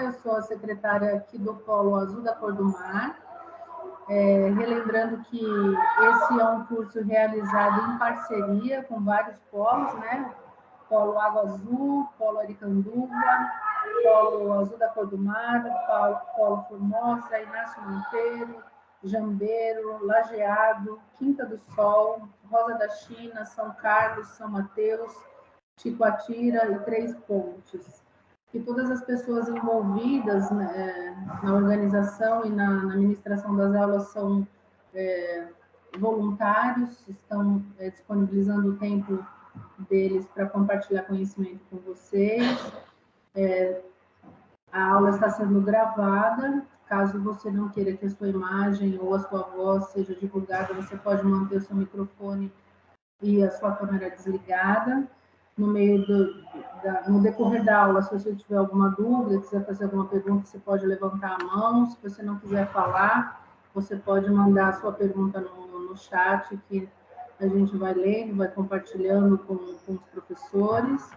Eu sou a secretária aqui do Polo Azul da Cor do Mar. Relembrando que esse é um curso realizado em parceria com vários polos, né? Polo Água Azul, Polo Aricanduva, Polo Azul da Cor do Mar, Polo Formosa, Inácio Monteiro, Jambeiro, Lajeado, Quinta do Sol, Rosa da China, São Carlos, São Mateus, Ticoatira e Três Pontes. Que todas as pessoas envolvidas, né, na organização e na administração das aulas são voluntários, estão disponibilizando o tempo deles para compartilhar conhecimento com vocês. A aula está sendo gravada. Caso você não queira que a sua imagem ou a sua voz seja divulgada, você pode manter o seu microfone e a sua câmera desligada. No decorrer da aula, se você tiver alguma dúvida, quiser fazer alguma pergunta, você pode levantar a mão. Se você não quiser falar, você pode mandar a sua pergunta no chat, que a gente vai lendo, vai compartilhando com os professores.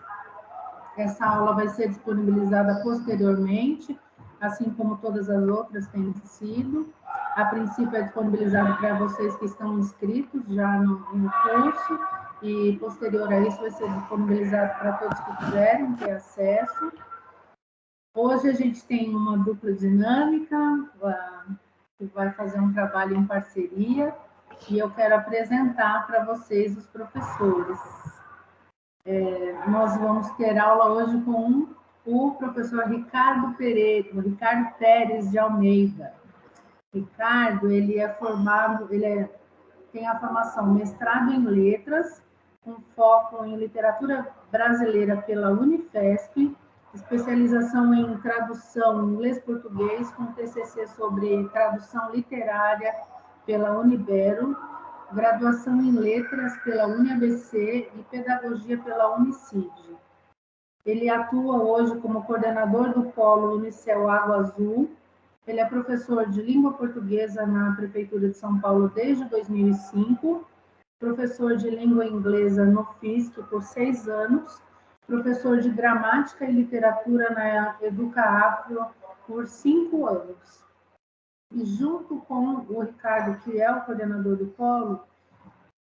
Essa aula vai ser disponibilizada posteriormente, assim como todas as outras têm sido. A princípio é disponibilizado para vocês que estão inscritos já no curso, e posterior a isso vai ser disponibilizado para todos que quiserem ter acesso. Hoje a gente tem uma dupla dinâmica, que vai fazer um trabalho em parceria, e eu quero apresentar para vocês os professores. Nós vamos ter aula hoje com o professor Ricardo Pérez de Almeida. Ricardo, ele é formado, tem a formação mestrado em letras, com foco em literatura brasileira pela Unifesp, especialização em tradução inglês-português, com TCC sobre tradução literária pela Unibero, graduação em letras pela UniABC e pedagogia pela Unicid. Ele atua hoje como coordenador do Polo Unicel Água Azul. Ele é professor de língua portuguesa na Prefeitura de São Paulo desde 2005, professor de língua inglesa no FISC por 6 anos, professor de gramática e literatura na Educa Afro por 5 anos. E junto com o Ricardo, que é o coordenador do Polo,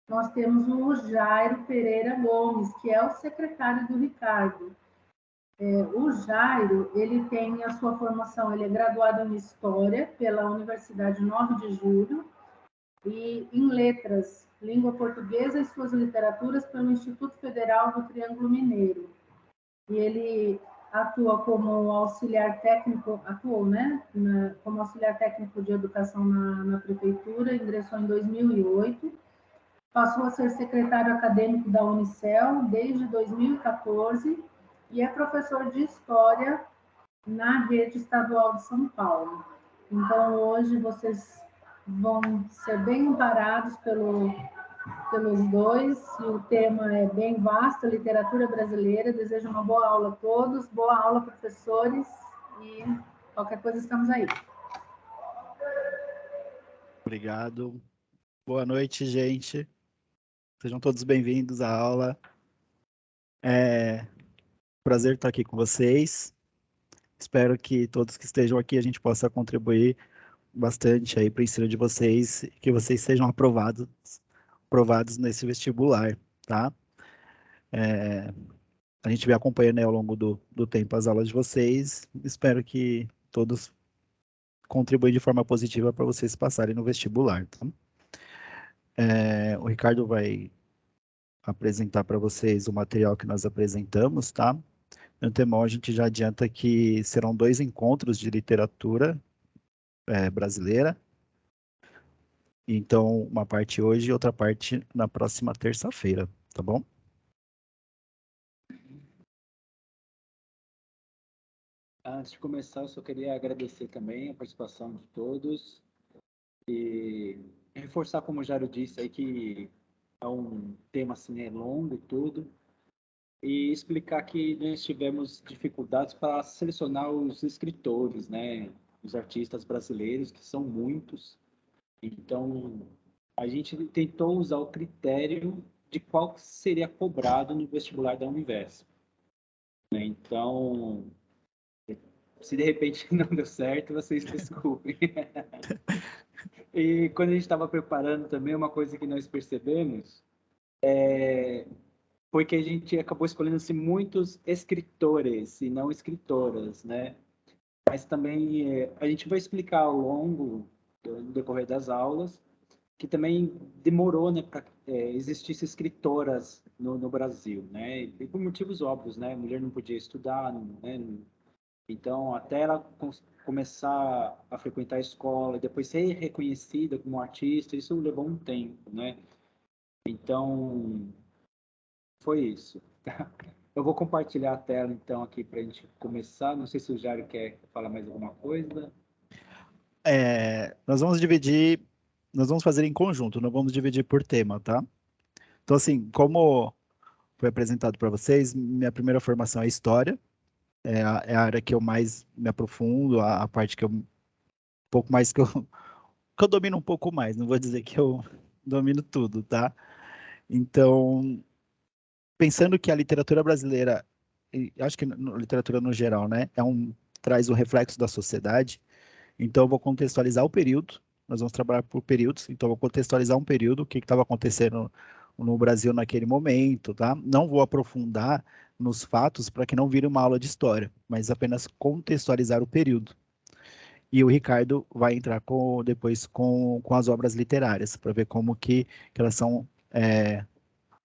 nós temos o Jairo Pereira Gomes, que é o secretário do Ricardo. O Jairo, ele tem a sua formação, ele é graduado em História pela Universidade 9 de Julho e em Letras, Língua Portuguesa e suas literaturas pelo Instituto Federal do Triângulo Mineiro. E ele atua como auxiliar técnico, como auxiliar técnico de educação na prefeitura, ingressou em 2008, passou a ser secretário acadêmico da Unicel desde 2014 e é professor de História na rede estadual de São Paulo. Então, hoje, vocês vão ser bem amparados pelos dois, e o tema é bem vasto, literatura brasileira. Desejo uma boa aula a todos, boa aula, professores, e qualquer coisa estamos aí. Obrigado. Boa noite, gente. Sejam todos bem-vindos à aula. Prazer estar aqui com vocês. Espero que todos que estejam aqui a gente possa contribuir bastante aí para o ensino de vocês, que vocês sejam aprovados nesse vestibular, tá? A gente vem acompanhando, né, ao longo do tempo as aulas de vocês. Espero que todos contribuam de forma positiva para vocês passarem no vestibular, tá? O Ricardo vai apresentar para vocês o material que nós apresentamos, tá? No antemão, a gente já adianta que serão 2 encontros de literatura brasileira. Então, uma parte hoje e outra parte na próxima terça-feira, tá bom? Antes de começar, eu só queria agradecer também a participação de todos e reforçar, como o Jário disse, aí, que é um tema assim, longo tudo, e explicar que nós tivemos dificuldades para selecionar os escritores, né, os artistas brasileiros, que são muitos. Então, a gente tentou usar o critério de qual seria cobrado no vestibular da Univesp. Então, Se de repente não deu certo, vocês desculpem. E quando a gente estava preparando também, uma coisa que nós percebemos foi que a gente acabou escolhendo assim, muitos escritores e não escritoras, né? Mas também a gente vai explicar ao longo do decorrer das aulas que também demorou, né, para existisse escritoras no Brasil, né? E por motivos óbvios, né? A mulher não podia estudar, né? Então, até ela começar a frequentar a escola e depois ser reconhecida como artista, isso levou um tempo, né? Então, foi isso. Eu vou compartilhar a tela, então, aqui para a gente começar. Não sei se o Jário quer falar mais alguma coisa. Nós vamos fazer em conjunto, não vamos dividir por tema, tá? Então, assim, como foi apresentado para vocês, minha primeira formação é História, é a área que eu mais me aprofundo, a parte que eu, um pouco mais que eu domino um pouco mais, não vou dizer que eu domino tudo, tá? Então, pensando que a literatura brasileira, e acho que literatura no geral, né, traz um reflexo da sociedade, então eu vou contextualizar o período, nós vamos trabalhar por períodos, então eu vou contextualizar um período, o que estava acontecendo no Brasil naquele momento, tá? Não vou aprofundar nos fatos para que não vire uma aula de história, mas apenas contextualizar o período. E o Ricardo vai entrar depois com as obras literárias, para ver como que elas são,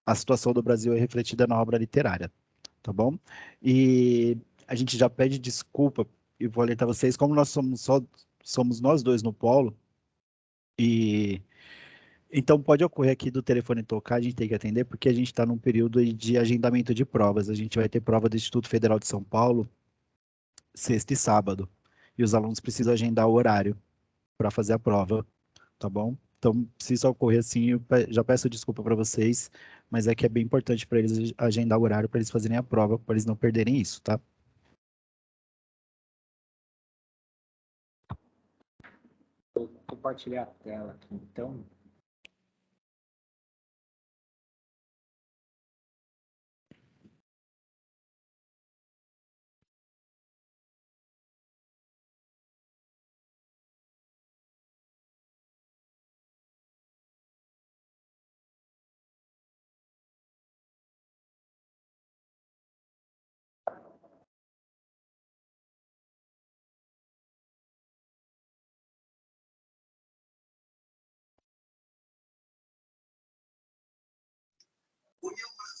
a situação do Brasil é refletida na obra literária, tá bom? E a gente já pede desculpa, e vou alertar vocês, como nós somos nós dois no polo, e então pode ocorrer aqui do telefone tocar, a gente tem que atender, porque a gente está num período aí de agendamento de provas. A gente vai ter prova do Instituto Federal de São Paulo, sexta e sábado, e os alunos precisam agendar o horário para fazer a prova, tá bom? Então, se isso ocorrer assim, eu já peço desculpa para vocês, mas é que é bem importante para eles agendar o horário para eles fazerem a prova, para eles não perderem isso, tá? Vou compartilhar a tela aqui, então.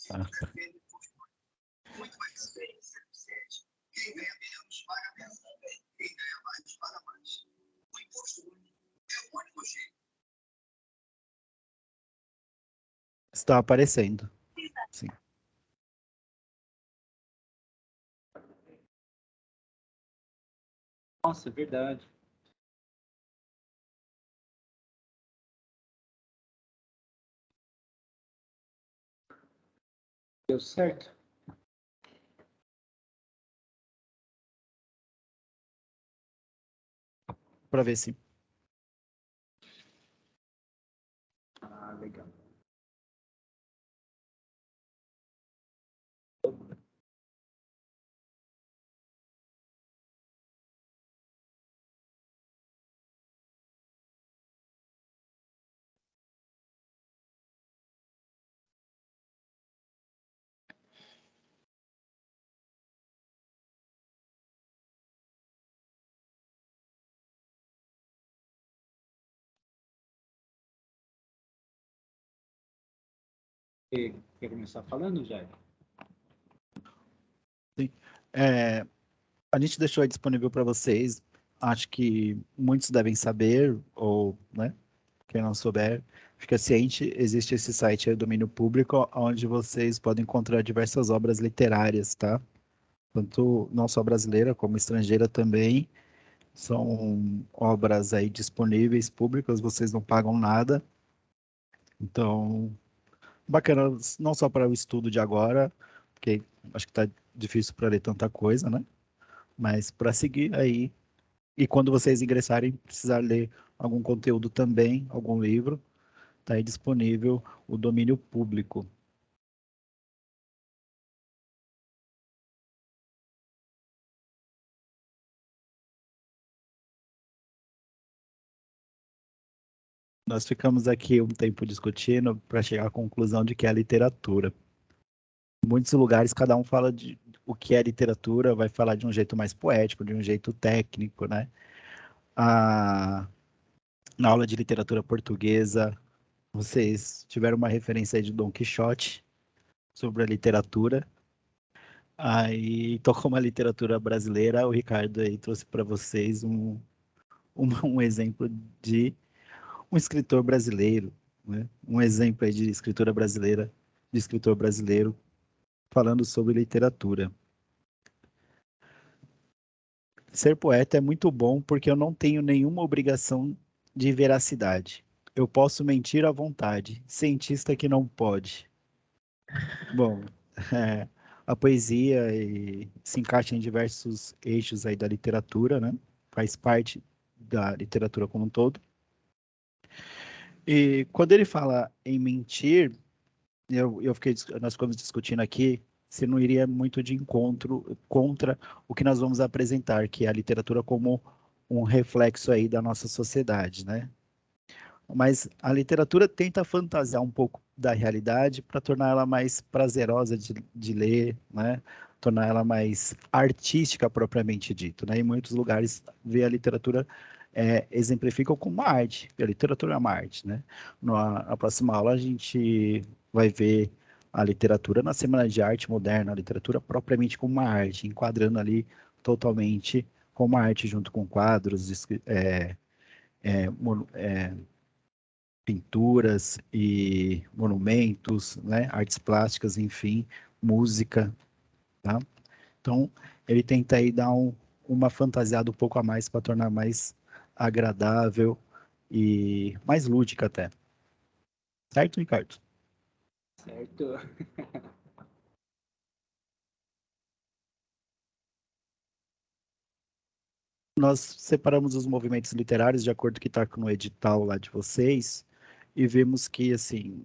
Tá. Está aparecendo. Sim. Nossa, é verdade. Deu certo? Para ver se. Ah, legal. Quer começar falando, Jair? Sim. É, a gente deixou aí disponível para vocês. Acho que muitos devem saber, ou, né, quem não souber, fica ciente, existe esse site aí, domínio público, onde vocês podem encontrar diversas obras literárias, tá? Tanto não só brasileira, como estrangeira também. São obras aí disponíveis, públicas, vocês não pagam nada. Então, bacana, não só para o estudo de agora, porque acho que está difícil para ler tanta coisa, né? Mas para seguir aí, e quando vocês ingressarem, precisar ler algum conteúdo também, algum livro, está aí disponível o domínio público. Nós ficamos aqui um tempo discutindo para chegar à conclusão de que é a literatura. Em muitos lugares, cada um fala de o que é literatura, vai falar de um jeito mais poético, de um jeito técnico, né? Na aula de literatura portuguesa, vocês tiveram uma referência aí de Dom Quixote sobre a literatura. Aí, então, como a literatura brasileira, o Ricardo aí trouxe para vocês um exemplo de um escritor brasileiro, né? Um exemplo aí de escritora brasileira, de escritor brasileiro falando sobre literatura. Ser poeta é muito bom porque eu não tenho nenhuma obrigação de veracidade. Eu posso mentir à vontade, cientista que não pode. Bom, é, a poesia se encaixa em diversos eixos aí da literatura, né? Faz parte da literatura como um todo. E quando ele fala em mentir, nós ficamos discutindo aqui se não iria muito de encontro contra o que nós vamos apresentar, que é a literatura como um reflexo aí da nossa sociedade, né? Mas a literatura tenta fantasiar um pouco da realidade para tornar ela mais prazerosa de ler, né? Tornar ela mais artística propriamente dito, né? Em muitos lugares vê a literatura exemplificam como uma arte, a literatura é uma arte, né? Na próxima aula a gente vai ver a literatura na Semana de Arte Moderna, a literatura propriamente como uma arte, enquadrando ali totalmente como uma arte junto com quadros, pinturas e monumentos, né? Artes plásticas, enfim, música, tá? Então, ele tenta aí dar uma fantasiada um pouco a mais para tornar mais agradável e mais lúdica até. Certo, Ricardo? Certo. Nós separamos os movimentos literários de acordo com o que está no edital lá de vocês e vimos que, assim,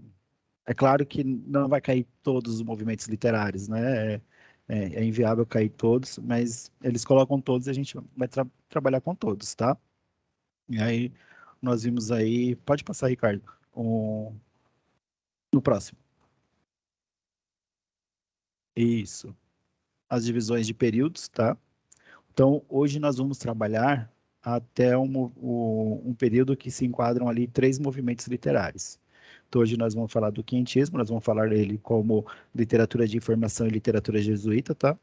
é claro que não vai cair todos os movimentos literários, né? É inviável cair todos, mas eles colocam todos e a gente vai trabalhar com todos, tá? E aí, nós vimos aí. Pode passar, Ricardo, no próximo. Isso. As divisões de períodos, tá? Então, hoje nós vamos trabalhar até um período que se enquadram ali três movimentos literários. Então, hoje nós vamos falar do quinhentismo, nós vamos falar dele como literatura de informação e literatura jesuíta, tá?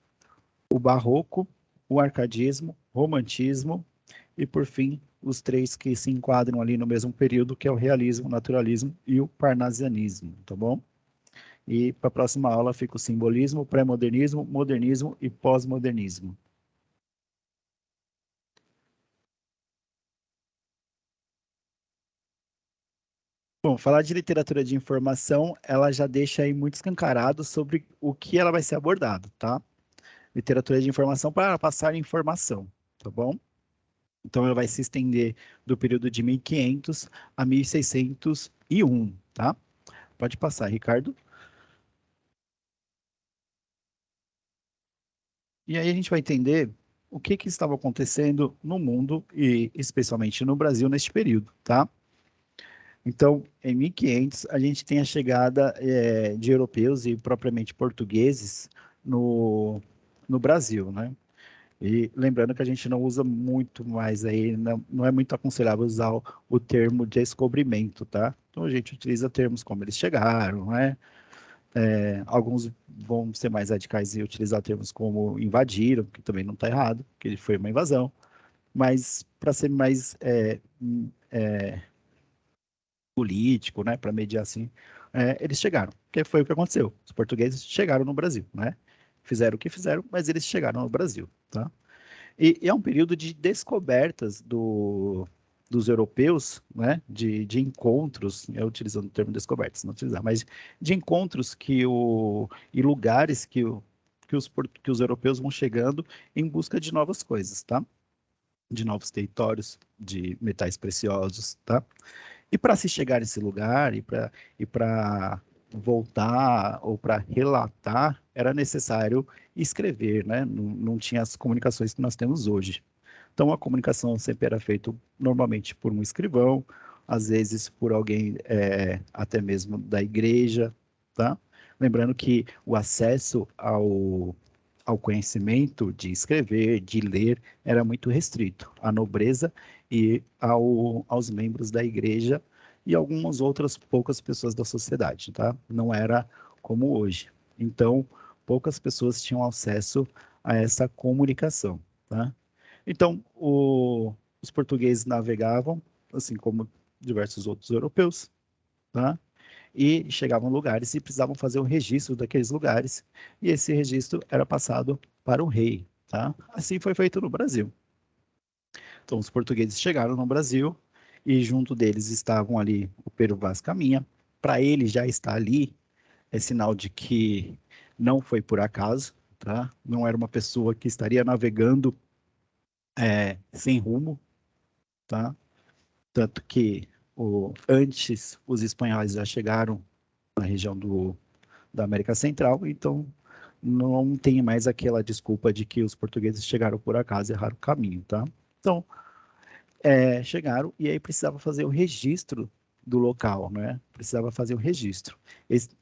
O barroco, o arcadismo, romantismo e, por fim, os três que se enquadram ali no mesmo período, que é o realismo, o naturalismo e o parnasianismo, tá bom? E para a próxima aula fica o simbolismo, pré-modernismo, modernismo e pós-modernismo. Bom, falar de literatura de informação, ela já deixa aí muito escancarado sobre o que ela vai ser abordado, tá? Literatura de informação para passar informação, tá bom? Então, ela vai se estender do período de 1500 a 1601, tá? Pode passar, Ricardo. E aí a gente vai entender o que estava acontecendo no mundo e especialmente no Brasil neste período, tá? Então, em 1500, a gente tem a chegada de europeus e propriamente portugueses no Brasil, né? E lembrando que a gente não usa muito mais aí, não é muito aconselhável usar o termo descobrimento, tá? Então a gente utiliza termos como eles chegaram, né? Alguns vão ser mais radicais e utilizar termos como invadiram, que também não está errado, que foi uma invasão. Mas para ser mais político, né, para mediar assim, eles chegaram, que foi o que aconteceu. Os portugueses chegaram no Brasil, né? Fizeram o que fizeram, mas eles chegaram no Brasil, tá? E é um período de descobertas dos europeus, né, de encontros, eu utilizando o termo descobertas, não utilizar, mas de encontros e lugares que os europeus vão chegando em busca de novas coisas, tá? De novos territórios, de metais preciosos, tá? E para se chegar nesse lugar e para voltar ou para relatar, era necessário escrever, né? Não tinha as comunicações que nós temos hoje. Então, a comunicação sempre era feita normalmente por um escrivão às vezes por alguém até mesmo da igreja, tá? Lembrando que o acesso ao conhecimento de escrever, de ler, era muito restrito à nobreza e aos membros da igreja e algumas outras poucas pessoas da sociedade, tá? Não era como hoje. Então, poucas pessoas tinham acesso a essa comunicação, tá? Então, os portugueses navegavam, assim como diversos outros europeus, tá? E chegavam em lugares e precisavam fazer o registro daqueles lugares, e esse registro era passado para o rei, tá? Assim foi feito no Brasil. Então, os portugueses chegaram no Brasil e junto deles estavam ali o Pero Vaz Caminha. Para ele já estar ali é sinal de que não foi por acaso, tá? Não era uma pessoa que estaria navegando sem rumo, tá? Tanto que antes os espanhóis já chegaram na região da América Central, então não tem mais aquela desculpa de que os portugueses chegaram por acaso e erraram o caminho, tá? Então, chegaram e aí precisava fazer o registro do local, né? Precisava fazer o registro.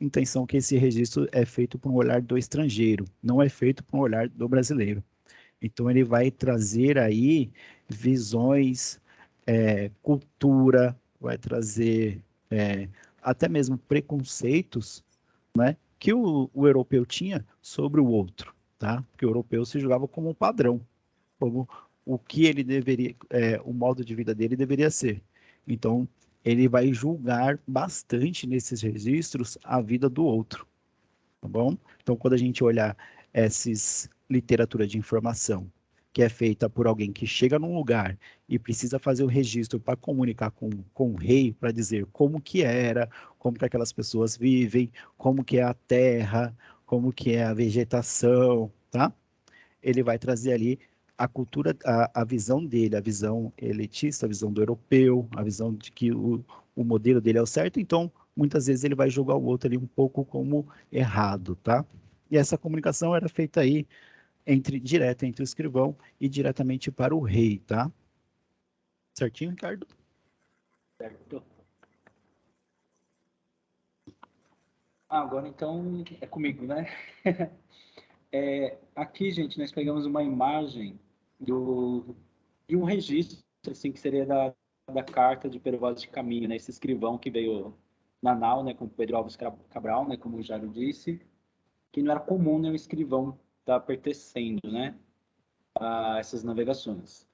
Intenção que esse registro é feito por um olhar do estrangeiro, não é feito por um olhar do brasileiro. Então ele vai trazer aí visões, cultura, vai trazer até mesmo preconceitos, né, que o europeu tinha sobre o outro, tá? Porque o europeu se julgava como um padrão, como o que ele deveria, o modo de vida dele deveria ser. Então, ele vai julgar bastante nesses registros a vida do outro, tá bom? Então, quando a gente olhar essas literatura de informação, que é feita por alguém que chega num lugar e precisa fazer o registro para comunicar com o rei, para dizer como que era, como que aquelas pessoas vivem, como que é a terra, como que é a vegetação, tá? Ele vai trazer ali a cultura, a visão dele, a visão elitista, a visão do europeu, a visão de que o modelo dele é o certo, então muitas vezes ele vai julgar o outro ali um pouco como errado, tá? E essa comunicação era feita aí direta entre o escrivão e diretamente para o rei, tá? Certinho, Ricardo? Certo. Agora então é comigo, né? Aqui, gente, nós pegamos uma imagem de um registro, assim, que seria da carta de Pero Vaz de Caminha, né? Esse escrivão que veio na nau, né, com Pedro Álvares Cabral, né, como o Jairo disse, que não era comum, né, o escrivão estar pertencendo, né, a essas navegações.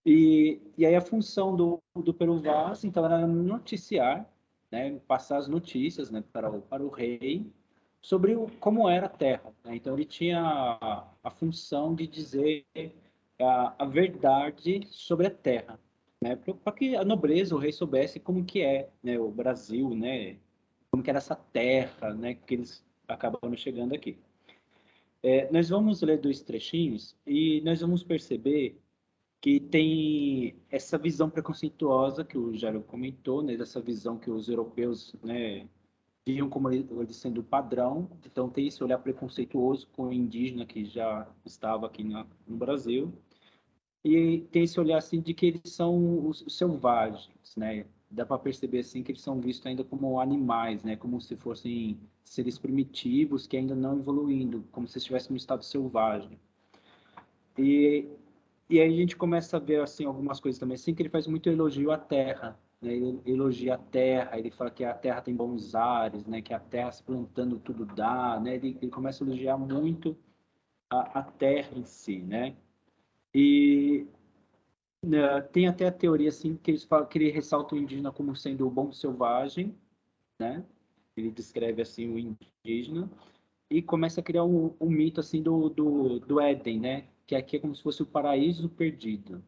E aí a função do Pero Vaz, então, era noticiar, né, passar as notícias, né, para o rei sobre como era a Terra, né? Então ele tinha a função de dizer a verdade sobre a Terra, né, para que a nobreza, o rei soubesse como que é, né, o Brasil, né, como que era essa terra, né, que eles acabaram chegando aqui. Nós vamos ler dois trechinhos e nós vamos perceber que tem essa visão preconceituosa que o Jairo comentou, né, dessa visão que os europeus, né, viam como ele sendo padrão. Então tem esse olhar preconceituoso com o indígena que já estava aqui no Brasil, e tem esse olhar assim de que eles são os selvagens, né? Dá para perceber assim que eles são vistos ainda como animais, né? Como se fossem seres primitivos que ainda não evoluindo, como se estivessem no estado selvagem. E e aí a gente começa a ver assim algumas coisas também, assim que ele faz muito elogio à terra, né? Ele elogia a terra, ele fala que a terra tem bons ares, né? Que a terra se plantando tudo dá, né? Ele começa a elogiar muito a terra em si, né? E tem até a teoria assim que eles falam que ele ressalta o indígena como sendo o bom selvagem, né? Ele descreve assim o indígena e começa a criar um mito assim do Éden, né? Que aqui é como se fosse o paraíso perdido,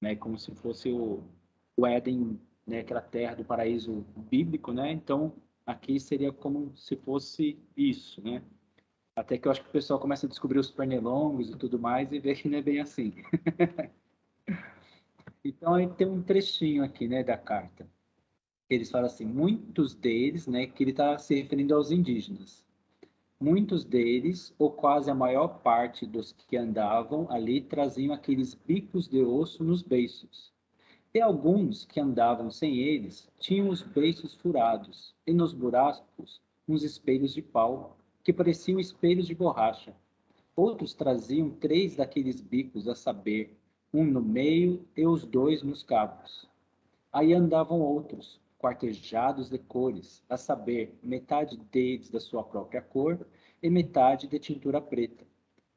né? Como se fosse o Éden, né? Aquela terra do paraíso bíblico, né? Então aqui seria como se fosse isso, né? Até que eu acho que o pessoal começa a descobrir os pernilongos e tudo mais e vê que não é bem assim. Então aí tem um trechinho aqui, né, da carta. Eles falam assim, muitos deles, né, que ele está se referindo aos indígenas. Muitos deles, ou quase a maior parte dos que andavam ali, traziam aqueles bicos de osso nos beiços. E alguns que andavam sem eles tinham os beiços furados, e nos buracos uns espelhos de pau, que pareciam espelhos de borracha. Outros traziam 3 daqueles bicos, a saber, um no meio e os 2 nos cabos. Aí andavam outros, quartejados de cores, a saber, metade deles da sua própria cor e metade de tintura preta,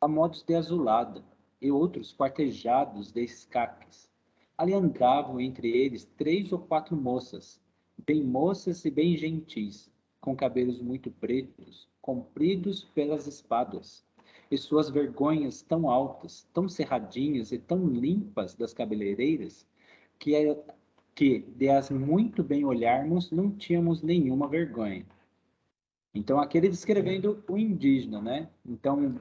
a modos de azulada, e outros quartejados de escaques. Ali andavam entre eles 3 ou 4 moças, bem moças e bem gentis, com cabelos muito pretos, compridos pelas espadas, e suas vergonhas tão altas, tão cerradinhas e tão limpas das cabeleireiras, que de as muito bem olharmos, não tínhamos nenhuma vergonha. Então, aqui ele descrevendo o indígena, né? Então,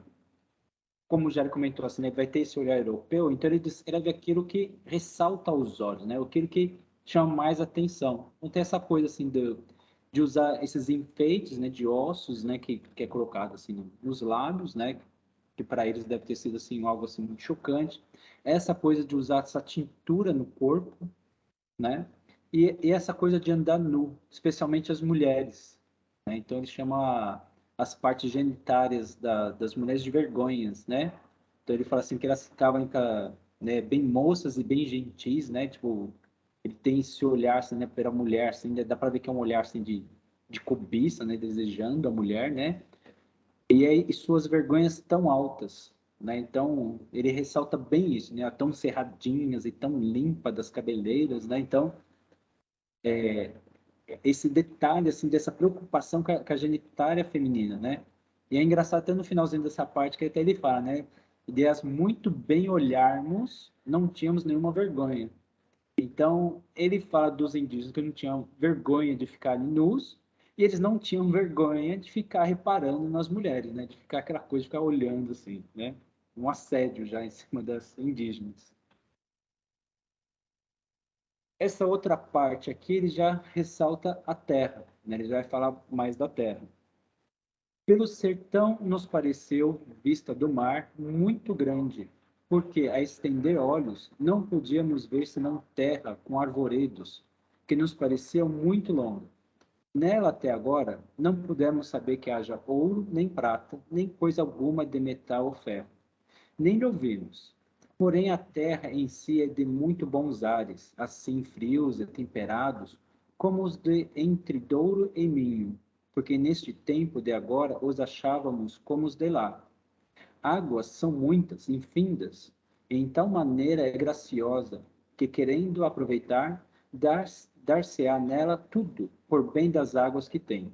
como o Jair comentou assim, né, vai ter esse olhar europeu, então ele descreve aquilo que ressalta aos olhos, né? Aquilo que chama mais atenção. Não tem essa coisa assim de usar esses enfeites, né, de ossos, né, que é colocado assim nos lábios, né, que para eles deve ter sido assim algo assim muito chocante. Essa coisa de usar essa tintura no corpo, né? E essa coisa de andar nu, especialmente as mulheres, né? Então ele chama as partes genitárias das mulheres de vergonhas, né? Então ele fala assim que elas ficavam, né, bem moças e bem gentis, né? Tipo, ele tem esse olhar assim, né, pela mulher, assim, né? Dá para ver que é um olhar assim de cobiça, né, desejando a mulher, né? E aí e suas vergonhas tão altas, né? Então ele ressalta bem isso, né? Tão cerradinhas e tão limpa das cabeleiras, né? Então esse detalhe assim dessa preocupação com a genitália feminina, né? E é engraçado até no finalzinho dessa parte que até ele fala, né? De as muito bem olharmos, não tínhamos nenhuma vergonha. Então ele fala dos indígenas que não tinham vergonha de ficar nus e eles não tinham vergonha de ficar reparando nas mulheres, né? De ficar aquela coisa de ficar olhando assim, né? Um assédio já em cima das indígenas. Essa outra parte aqui, ele já ressalta a terra, né? Ele já vai falar mais da terra. Pelo sertão nos pareceu, vista do mar, muito grande, porque a estender olhos não podíamos ver senão terra com arvoredos, que nos pareciam muito longa. Nela até agora não pudemos saber que haja ouro, nem prata, nem coisa alguma de metal ou ferro, nem lhe ouvimos. Porém, a terra em si é de muito bons ares, assim frios e temperados, como os de entre Douro e Minho, porque neste tempo de agora os achávamos como os de lá. Águas são muitas, infindas, e em tal maneira é graciosa, que querendo aproveitar, dar-se-á nela tudo, por bem das águas que tem.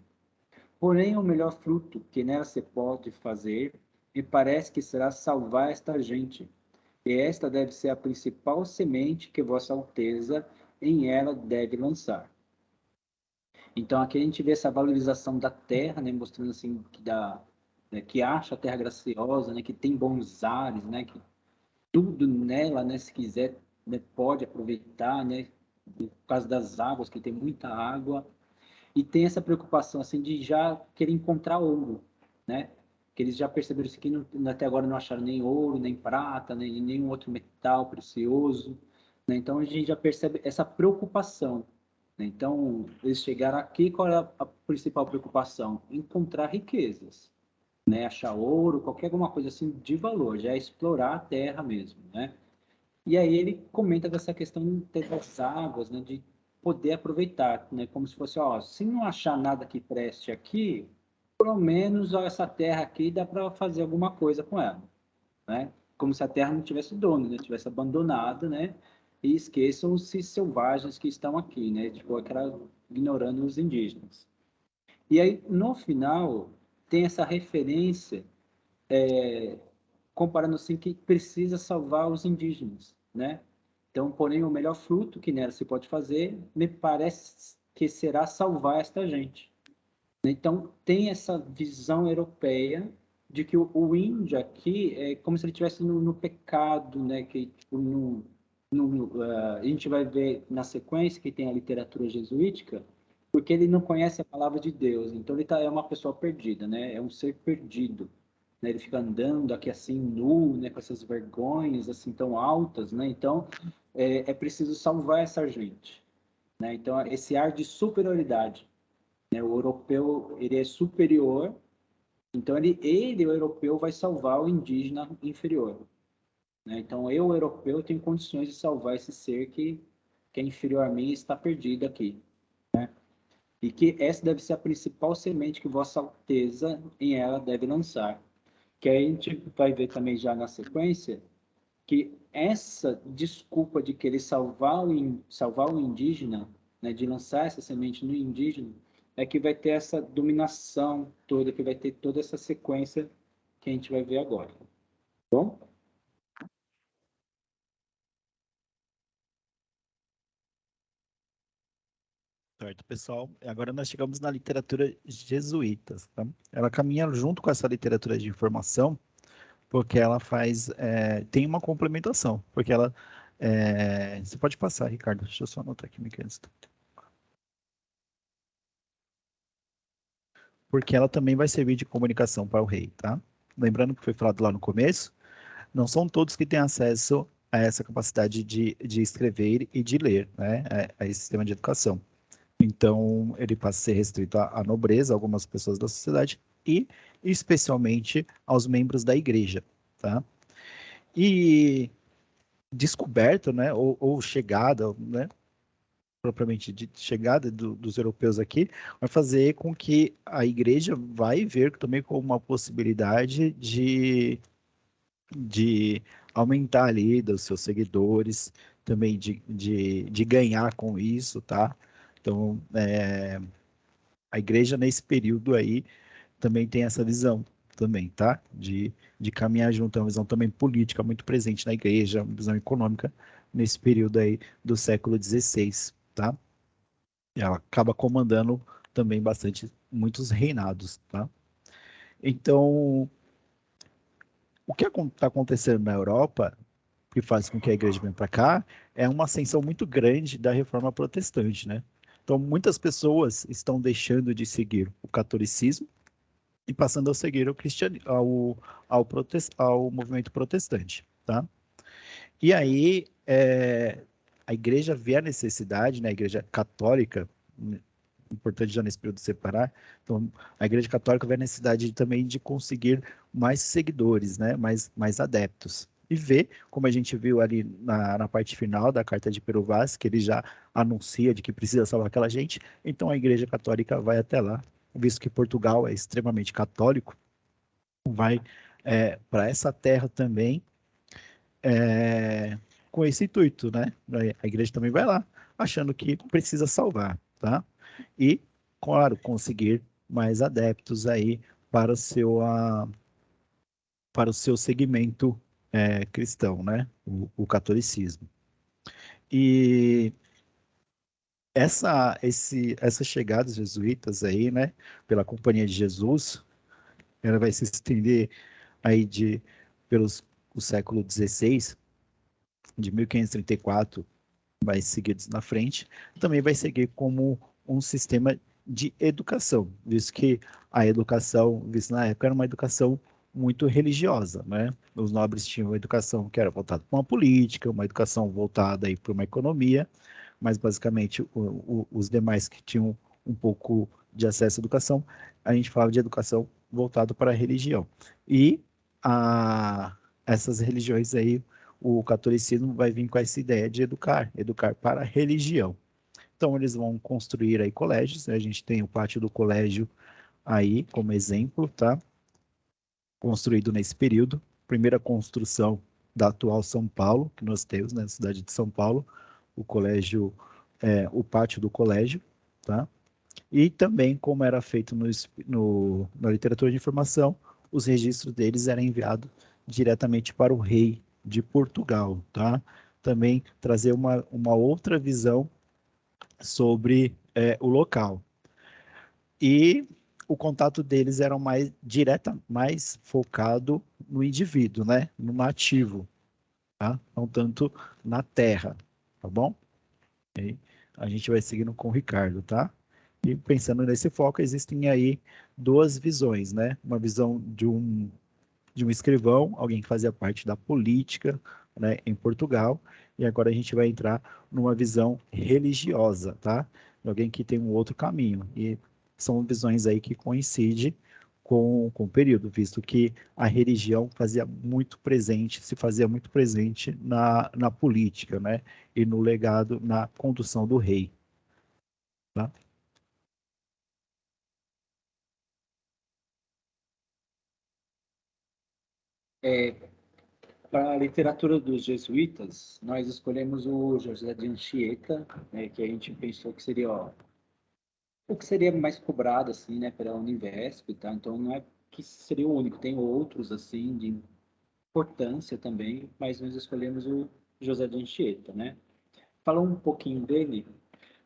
Porém, o melhor fruto que nela se pode fazer, me parece que será salvar esta gente, e esta deve ser a principal semente que Vossa Alteza em ela deve lançar. Então, aqui a gente vê essa valorização da terra, né, mostrando assim né, que acha a terra graciosa, né, que tem bons ares, né, que tudo nela, né, se quiser, né, pode aproveitar, né, por causa das águas, que tem muita água, e tem essa preocupação assim de já querer encontrar ouro, né? Que eles já perceberam isso aqui, até agora não acharam nem ouro, nem prata, nem nenhum outro metal precioso, né? Então a gente já percebe essa preocupação, né? Então eles chegaram aqui, qual é a principal preocupação? Encontrar riquezas, né? Achar ouro, qualquer alguma coisa assim de valor, já é explorar a terra mesmo, né? E aí ele comenta dessa questão das águas, né, de poder aproveitar, né, como se fosse, ó, se não achar nada que preste aqui, pelo menos ó, essa terra aqui dá para fazer alguma coisa com ela, né? Como se a terra não tivesse dono, né, tivesse abandonada, né? E esqueçam-se selvagens que estão aqui, né? Tipo, aquela ignorando os indígenas. E aí no final tem essa referência comparando assim que precisa salvar os indígenas, né? Então, porém, o melhor fruto que nela se pode fazer, me parece que será salvar esta gente. Então, tem essa visão europeia de que o índio aqui é como se ele estivesse no pecado, né? Que tipo, a gente vai ver na sequência que tem a literatura jesuítica, porque ele não conhece a palavra de Deus. Então, ele é uma pessoa perdida, né? É um ser perdido. né? Ele fica andando aqui assim, nu, né? Com essas vergonhas assim tão altas, né? Então, é preciso salvar essa gente, né? Então, esse ar de superioridade, né? O europeu, ele é superior, então o europeu, vai salvar o indígena inferior, né? Então, eu, europeu, tenho condições de salvar esse ser que é inferior a mim e está perdido aqui. E que essa deve ser a principal semente que Vossa Alteza em ela deve lançar. Que aí a gente vai ver também já na sequência que essa desculpa de querer salvar o indígena, né, de lançar essa semente no indígena, é que vai ter essa dominação toda, que vai ter toda essa sequência que a gente vai ver agora. Tá bom? Certo, pessoal. Agora nós chegamos na literatura jesuítas, tá? Ela caminha junto com essa literatura de informação, porque ela tem uma complementação, porque você pode passar, Ricardo, deixa eu só anotar aqui, Miquel. Porque ela também vai servir de comunicação para o rei, tá? Lembrando que foi falado lá no começo, não são todos que têm acesso a essa capacidade de escrever e de ler, né? A esse sistema de educação. Então, ele passa a ser restrito à nobreza, algumas pessoas da sociedade, e especialmente aos membros da igreja, tá? E descoberta, né, ou chegada, né, propriamente de chegada dos europeus aqui, vai fazer com que a igreja vai ver também como uma possibilidade de aumentar ali dos seus seguidores, também de ganhar com isso, tá? Então, a igreja nesse período aí também tem essa visão também, tá? De caminhar junto, é uma visão também política muito presente na igreja, uma visão econômica nesse período aí do século XVI, tá? E ela acaba comandando também bastante muitos reinados, tá? Então, o que está acontecendo na Europa, que faz com que a igreja venha para cá, é uma ascensão muito grande da reforma protestante, né? Então, muitas pessoas estão deixando de seguir o catolicismo e passando a seguir ao movimento protestante, tá? E aí, a igreja vê a necessidade, né, a igreja católica, importante já nesse período separar, então, a igreja católica vê a necessidade também de conseguir mais seguidores, né, mais adeptos. E vê, como a gente viu ali na parte final da carta de Pero Vaz, que ele já anuncia de que precisa salvar aquela gente, então a igreja católica vai até lá, visto que Portugal é extremamente católico, vai para essa terra também com esse intuito, né? A igreja também vai lá, achando que precisa salvar, tá? E, claro, conseguir mais adeptos aí para para o seu segmento cristão, né? O catolicismo. E essas chegadas jesuítas aí, né? Pela Companhia de Jesus, ela vai se estender aí pelos o século XVI, de 1534, vai seguir na frente, também vai seguir como um sistema de educação, visto que a educação, visto na época, era uma educação muito religiosa, né? Os nobres tinham uma educação que era voltada para uma política, uma educação voltada aí para uma economia, mas basicamente os demais que tinham um pouco de acesso à educação, a gente falava de educação voltada para a religião. E essas religiões aí, o catolicismo vai vir com essa ideia de educar para a religião. Então, eles vão construir aí colégios, né? A gente tem o pátio do colégio aí como exemplo, tá? Construído nesse período. Primeira construção da atual São Paulo, que nós temos, né, na cidade de São Paulo, o colégio, o pátio do colégio, tá? E também, como era feito na literatura de informação, os registros deles eram enviados diretamente para o rei de Portugal, tá? Também trazer uma outra visão sobre o local. E o contato deles era mais direta, mais focado no indivíduo, né? No nativo, tá? Não tanto na terra, tá bom? E a gente vai seguindo com o Ricardo, tá? E pensando nesse foco, existem aí duas visões, né? Uma visão de um escrivão, alguém que fazia parte da política, né, em Portugal, e agora a gente vai entrar numa visão religiosa, tá? De alguém que tem um outro caminho, e são visões aí que coincidem com o período, visto que a religião se fazia muito presente na política, né? E no legado, na condução do rei. Tá? Para a literatura dos jesuítas, nós escolhemos o José de Anchieta, né, que a gente pensou que seria o que seria mais cobrado assim, né, pela Univesp, tá? Então não é que seria o único, tem outros assim de importância também, mas nós escolhemos o José de Anchieta, né? Falando um pouquinho dele,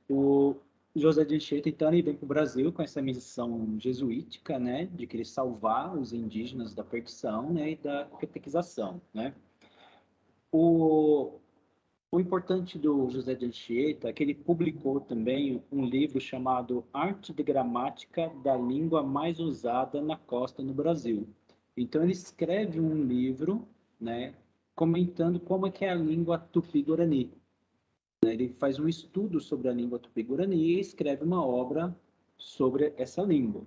o José de Anchieta, então, ele vem para o Brasil com essa missão jesuítica, né, de querer salvar os indígenas da perdição, né, e da catequização, né? O, o importante do José de Anchieta é que ele publicou também um livro chamado Arte de Gramática da Língua Mais Usada na Costa no Brasil. Então ele escreve um livro, né, comentando como é que é a língua tupi-guarani. Ele faz um estudo sobre a língua tupi-guarani e escreve uma obra sobre essa língua.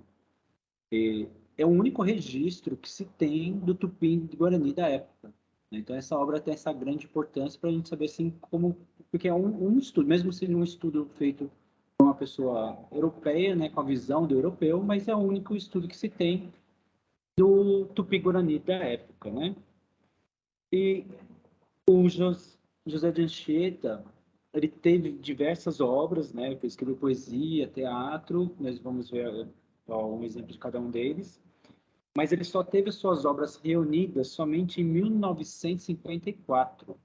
É o único registro que se tem do tupi-guarani da época. Então, essa obra tem essa grande importância para a gente saber assim, como. Porque é um estudo, mesmo sendo um estudo feito por uma pessoa europeia, né, com a visão do europeu, mas é o único estudo que se tem do tupi-guarani da época. Né? E o José de Anchieta, ele teve diversas obras, né? Ele escreveu poesia, teatro, nós vamos ver um exemplo de cada um deles. Mas ele só teve suas obras reunidas somente em 1954,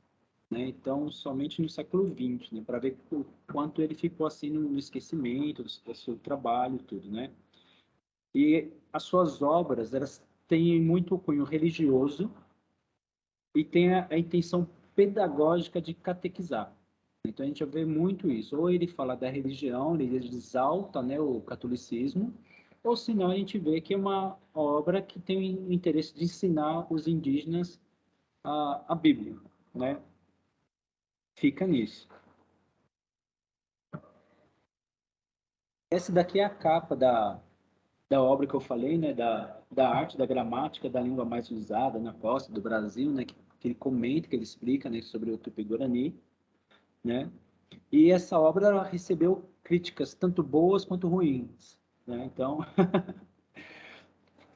né? Então, somente no século XX, né? Para ver o quanto ele ficou assim no esquecimento do seu trabalho e tudo, né? E as suas obras, elas têm muito cunho religioso e têm a intenção pedagógica de catequizar. Então, a gente vê muito isso. Ou ele fala da religião, ele exalta, né, o catolicismo, ou senão a gente vê que é uma obra que tem o interesse de ensinar os indígenas a Bíblia, né? Fica nisso. Essa daqui é a capa da obra que eu falei, né? Da arte, da gramática, da língua mais usada na costa do Brasil, né? Que ele comenta, que ele explica, né? Sobre o Tupi-Guarani, né? E essa obra ela recebeu críticas tanto boas quanto ruins, né? Então,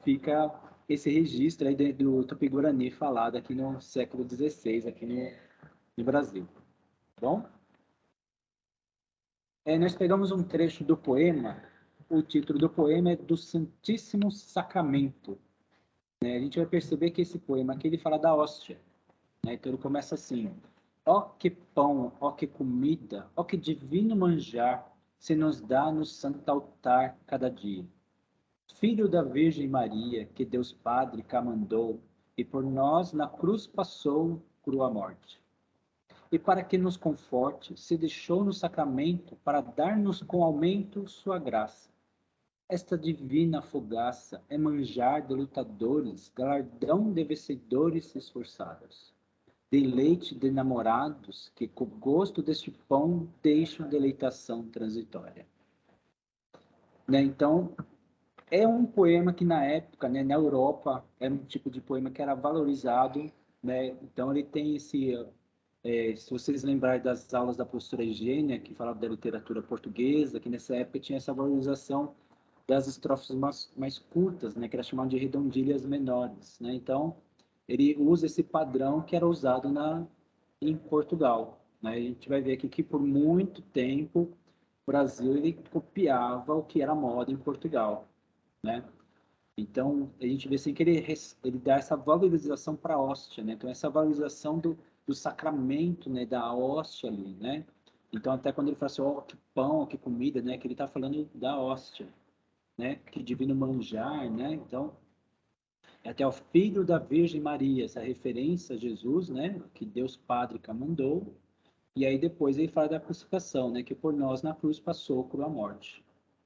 fica esse registro aí do Tupi-Guarani falado aqui no século XVI, aqui no Brasil. Tá bom? Nós pegamos um trecho do poema, o título do poema é Do Santíssimo Sacramento. Né? A gente vai perceber que esse poema aqui ele fala da hóstia. Né? Então ele começa assim: ó que pão, ó que comida, ó que divino manjar se nos dá no santo altar cada dia. Filho da Virgem Maria, que Deus Padre cá mandou, e por nós na cruz passou crua morte. E para que nos conforte, se deixou no sacramento para dar-nos com aumento sua graça. Esta divina fogaça é manjar de lutadores, galardão de vencedores esforçados. Deleite de namorados que com o gosto deste pão deixam deleitação transitória. Né? Então, é um poema que na época, né, na Europa, era um tipo de poema que era valorizado, né? Então ele tem esse, se vocês lembrarem das aulas da professora Eugênia, que falava da literatura portuguesa, que nessa época tinha essa valorização das estrofes mais curtas, né, que era chamado de redondilhas menores, né? Então ele usa esse padrão que era usado em Portugal, né? A gente vai ver aqui que por muito tempo o Brasil ele copiava o que era moda em Portugal, né? Então, a gente vê assim que ele dá essa valorização para a hóstia, né? Então, essa valorização do sacramento, né? Da hóstia ali, né? Então, até quando ele fala assim, ó, que pão, que comida, né? Que ele está falando da hóstia, né? Que divino manjar, né? Então, é até o filho da Virgem Maria, essa referência a Jesus, né? Que Deus Padre que mandou. E aí depois ele fala da crucificação, né? Que por nós na cruz passou por a morte,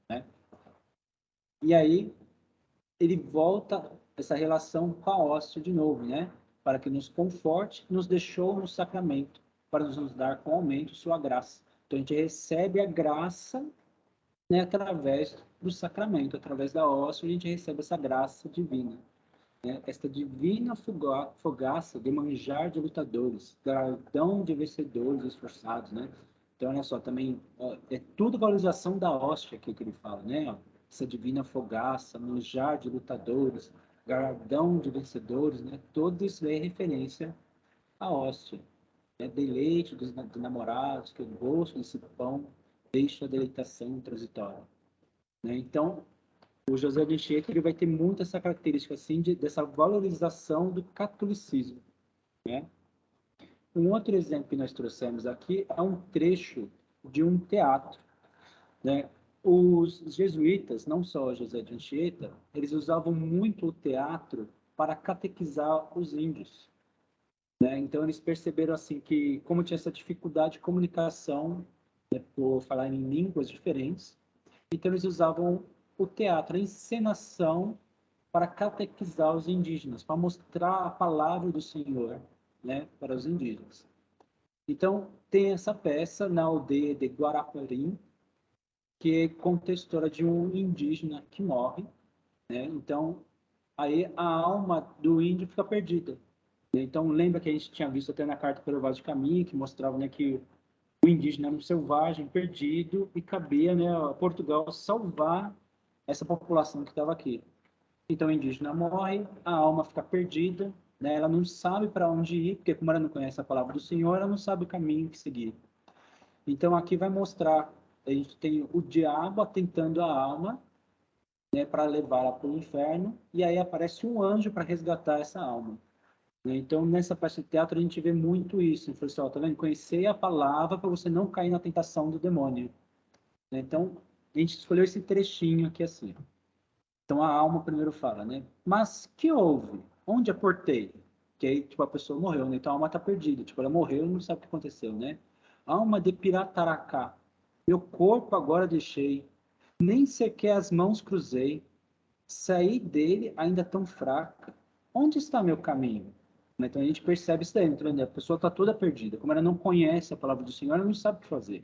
né? E aí ele volta essa relação com a hóstia de novo, né? Para que nos conforte, nos deixou no sacramento, para nos dar com aumento sua graça. Então a gente recebe a graça, né, através do sacramento, através da hóstia, a gente recebe essa graça divina, né? Esta divina fogaça de manjar de lutadores, galardão de vencedores esforçados, né? Então, olha só, também ó, é tudo valorização da hóstia aqui que ele fala, né? Ó, essa divina fogaça, manjar de lutadores, galardão de vencedores, né? Tudo isso é referência à hóstia, né? Deleite dos namorados, que o gosto desse pão deixa a deleitação transitória, né? Então, o José de Anchieta, ele vai ter muito essa característica assim dessa valorização do catolicismo, né? Um outro exemplo que nós trouxemos aqui é um trecho de um teatro, né? Os jesuítas, não só José de Anchieta, eles usavam muito o teatro para catequizar os índios, né? Então eles perceberam assim que como tinha essa dificuldade de comunicação, né, por falar em línguas diferentes, então eles usavam o teatro, a encenação para catequizar os indígenas, para mostrar a palavra do Senhor, né, para os indígenas. Então, tem essa peça na aldeia de Guaraparim, que conta a história de um indígena que morre, né? Então, aí a alma do índio fica perdida, né? Então, lembra que a gente tinha visto até na carta pelo Vaz de Caminho, que mostrava, né, que o indígena era um selvagem, perdido, e cabia, né, a Portugal salvar essa população que estava aqui. Então, o indígena morre, a alma fica perdida, né? Ela não sabe para onde ir, porque como ela não conhece a palavra do Senhor, ela não sabe o caminho que seguir. Então, aqui vai mostrar, a gente tem o diabo atentando a alma, né, para levá-la para o inferno, e aí aparece um anjo para resgatar essa alma, né? Então, nessa peça de teatro, a gente vê muito isso. Ele falou assim, ó, tá vendo? Conhecer a palavra para você não cair na tentação do demônio, né? Então, a gente escolheu esse trechinho aqui assim. Então a alma primeiro fala, né? Mas que houve? Onde aportei? Que aí, tipo, a pessoa morreu, né? Então a alma tá perdida. Tipo, ela morreu e não sabe o que aconteceu, né? Alma de Pirataracá. Meu corpo agora deixei. Nem sequer as mãos cruzei. Saí dele ainda tão fraca. Onde está meu caminho? Então a gente percebe isso dentro, né? A pessoa está toda perdida. Como ela não conhece a palavra do Senhor, ela não sabe o que fazer,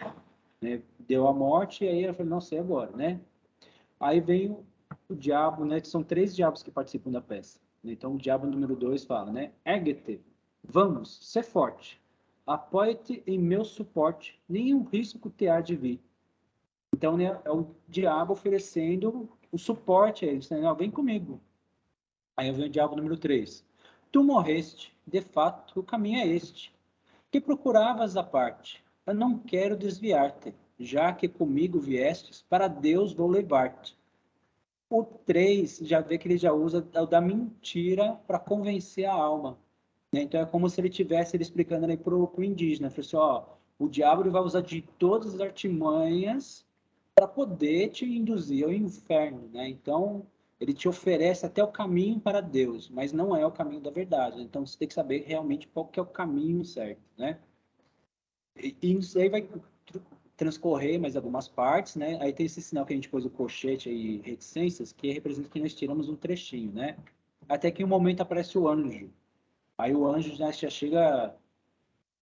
né? Deu a morte e aí ela falou, não sei agora, né? Aí vem o diabo, né? Que são 3 diabos que participam da peça. Então, o diabo número 2 fala, né? Ergue-te, vamos, ser forte. Apoia-te em meu suporte, nenhum risco te há de vir. Então, né, é o diabo oferecendo o suporte a eles, né? Não, vem comigo. Aí vem o diabo número 3. Tu morreste, de fato, o caminho é este. Que procuravas a parte? Eu não quero desviar-te, já que comigo viestes, para Deus vou levar-te. O 3 já vê que ele já usa o da mentira para convencer a alma, né? Então é como se ele tivesse ele explicando ali para o indígena, falou assim, ó, o diabo ele vai usar de todas as artimanhas para poder te induzir ao inferno, né? Então ele te oferece até o caminho para Deus, mas não é o caminho da verdade. Então você tem que saber realmente qual que é o caminho certo, né? E isso aí vai transcorrer mais algumas partes, né? Aí tem esse sinal que a gente pôs o colchete aí, reticências, que representa que nós tiramos um trechinho, né? Até que um momento aparece o anjo. Aí o anjo já chega,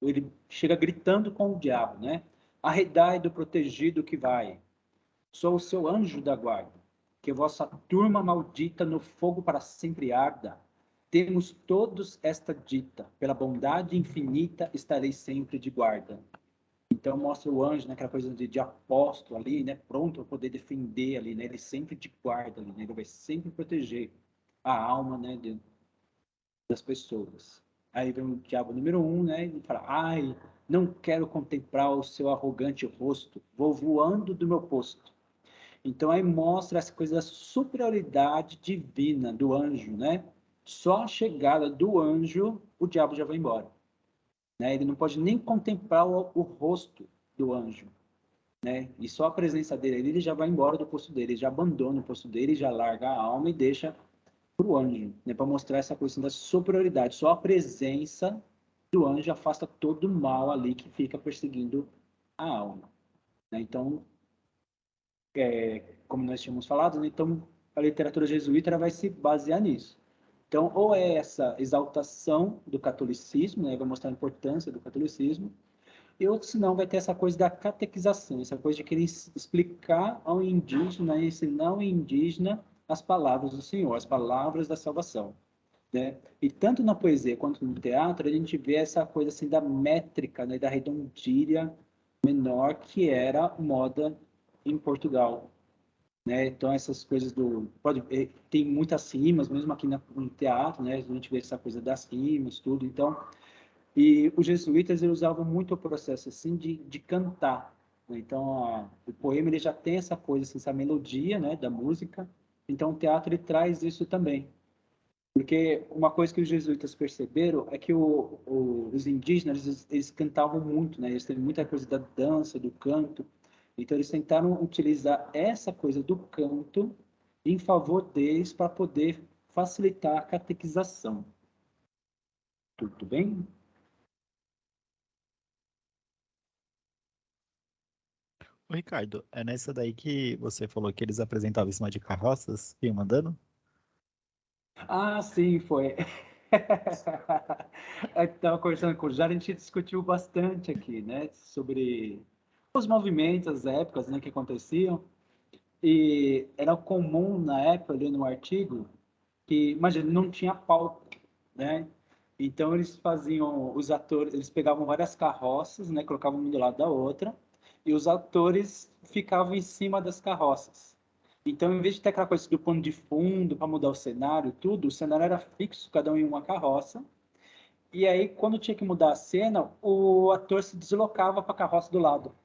ele chega gritando com o diabo, né? Arredai do protegido que vai. Sou o seu anjo da guarda. Que vossa turma maldita no fogo para sempre arda. Temos todos esta dita. Pela bondade infinita estarei sempre de guarda. Então mostra o anjo, né, aquela coisa de apóstolo ali, né, pronto para poder defender ali, né, ele sempre te guarda ali, né, ele vai sempre proteger a alma, né, das pessoas. Aí vem o diabo número 1, né, e fala, ai, não quero contemplar o seu arrogante rosto, vou voando do meu posto. Então aí mostra essa coisa da superioridade divina do anjo, né, só a chegada do anjo, o diabo já vai embora, né, ele não pode nem contemplar o rosto do anjo, né? E só a presença dele, ele já vai embora do posto dele, ele já abandona o posto dele, já larga a alma e deixa para o anjo, né? Para mostrar essa questão da superioridade. Só a presença do anjo afasta todo o mal ali que fica perseguindo a alma, né? Então, como nós tínhamos falado, né? Então a literatura jesuíta vai se basear nisso. Então, ou é essa exaltação do catolicismo, né, vai mostrar a importância do catolicismo, e outro, senão, vai ter essa coisa da catequização, essa coisa de querer explicar ao indígena, ensinar ao indígena as palavras do Senhor, as palavras da salvação, né? E tanto na poesia quanto no teatro, a gente vê essa coisa assim da métrica, né, da redondilha menor que era moda em Portugal, né? Então essas coisas tem muitas rimas, mesmo aqui no teatro, né? A gente vê essa coisa das rimas, tudo. Então, e os jesuítas eles usavam muito o processo assim de cantar, né? Então o poema ele já tem essa coisa, assim, essa melodia, né, da música. Então o teatro ele traz isso também. Porque uma coisa que os jesuítas perceberam é que os indígenas, eles cantavam muito, né? Eles têm muita coisa da dança, do canto. Então, eles tentaram utilizar essa coisa do canto em favor deles para poder facilitar a catequização. Tudo bem? Ô, Ricardo, é nessa daí que você falou que eles apresentavam em cima de carroças, iam mandando? Ah, sim, foi. Estava conversando com o Jário, a gente discutiu bastante aqui, né? Sobre os movimentos, as épocas, né, que aconteciam. E era comum na época, ali no artigo, que, imagina, não tinha palco, né? Então eles faziam, os atores, eles pegavam várias carroças, né? Colocavam uma do lado da outra, e os atores ficavam em cima das carroças. Então, em vez de ter aquela coisa do pano de fundo para mudar o cenário, o cenário era fixo, cada um em uma carroça. E aí, quando tinha que mudar a cena, o ator se deslocava para a carroça do lado.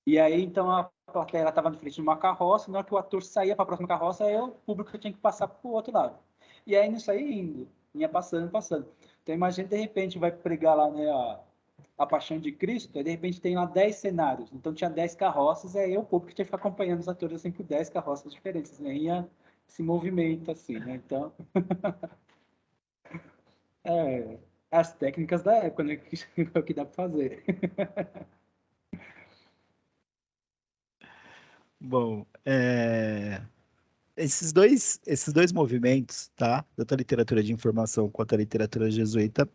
E aí, então, a plateia estava na frente de uma carroça, na hora que o ator saía para a próxima carroça, aí o público tinha que passar para o outro lado. E aí, nisso aí, ia passando, passando. Então, imagina, de repente, vai pregar lá, né, a Paixão de Cristo, aí, de repente, tem lá 10 cenários. Então, tinha 10 carroças, e aí o público tinha que ficar acompanhando os atores, assim, por 10 carroças diferentes, né? Ia esse movimento, assim, né? Então, é, as técnicas da época, né? Que, é o que dá para fazer. Bom, esses dois movimentos, tá? Tanto a literatura de informação quanto a literatura jesuíta,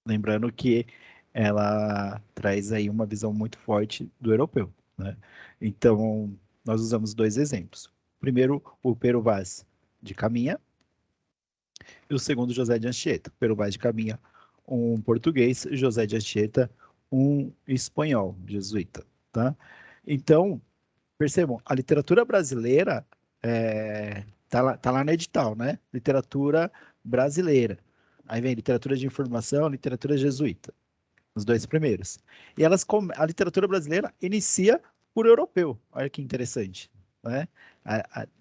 lembrando que ela traz aí uma visão muito forte do europeu, né? Então, nós usamos dois exemplos. Primeiro, o Pero Vaz de Caminha, e o segundo, José de Anchieta. Pero Vaz de Caminha, um português, José de Anchieta, um espanhol, jesuíta, tá? Então, percebam, a literatura brasileira tá lá no edital, né? Literatura brasileira. Aí vem literatura de informação, literatura jesuíta, os dois primeiros. E a literatura brasileira inicia por europeu. Olha que interessante, né?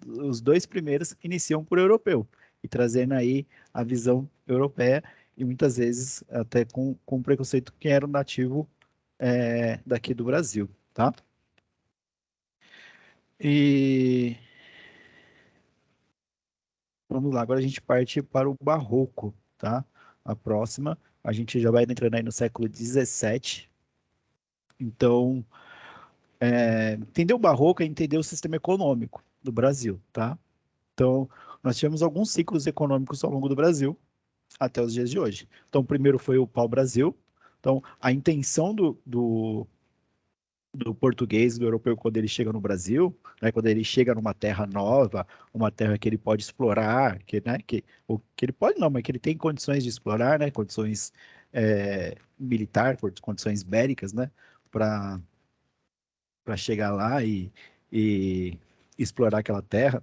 Os dois primeiros iniciam por europeu e trazendo aí a visão europeia e muitas vezes até com preconceito que era o nativo daqui do Brasil, tá? E vamos lá, agora a gente parte para o Barroco, tá? A próxima, a gente já vai entrando aí no século XVII. Então, entender o Barroco é entender o sistema econômico do Brasil, tá? Então, nós tivemos alguns ciclos econômicos ao longo do Brasil até os dias de hoje. Então, o primeiro foi o pau-brasil. Então, a intenção do português, do europeu, quando ele chega no Brasil, né, quando ele chega numa terra nova, uma terra que ele pode explorar, né, que ele pode não, mas que ele tem condições de explorar, né, condições militar, condições bélicas, né, para chegar lá e explorar aquela terra.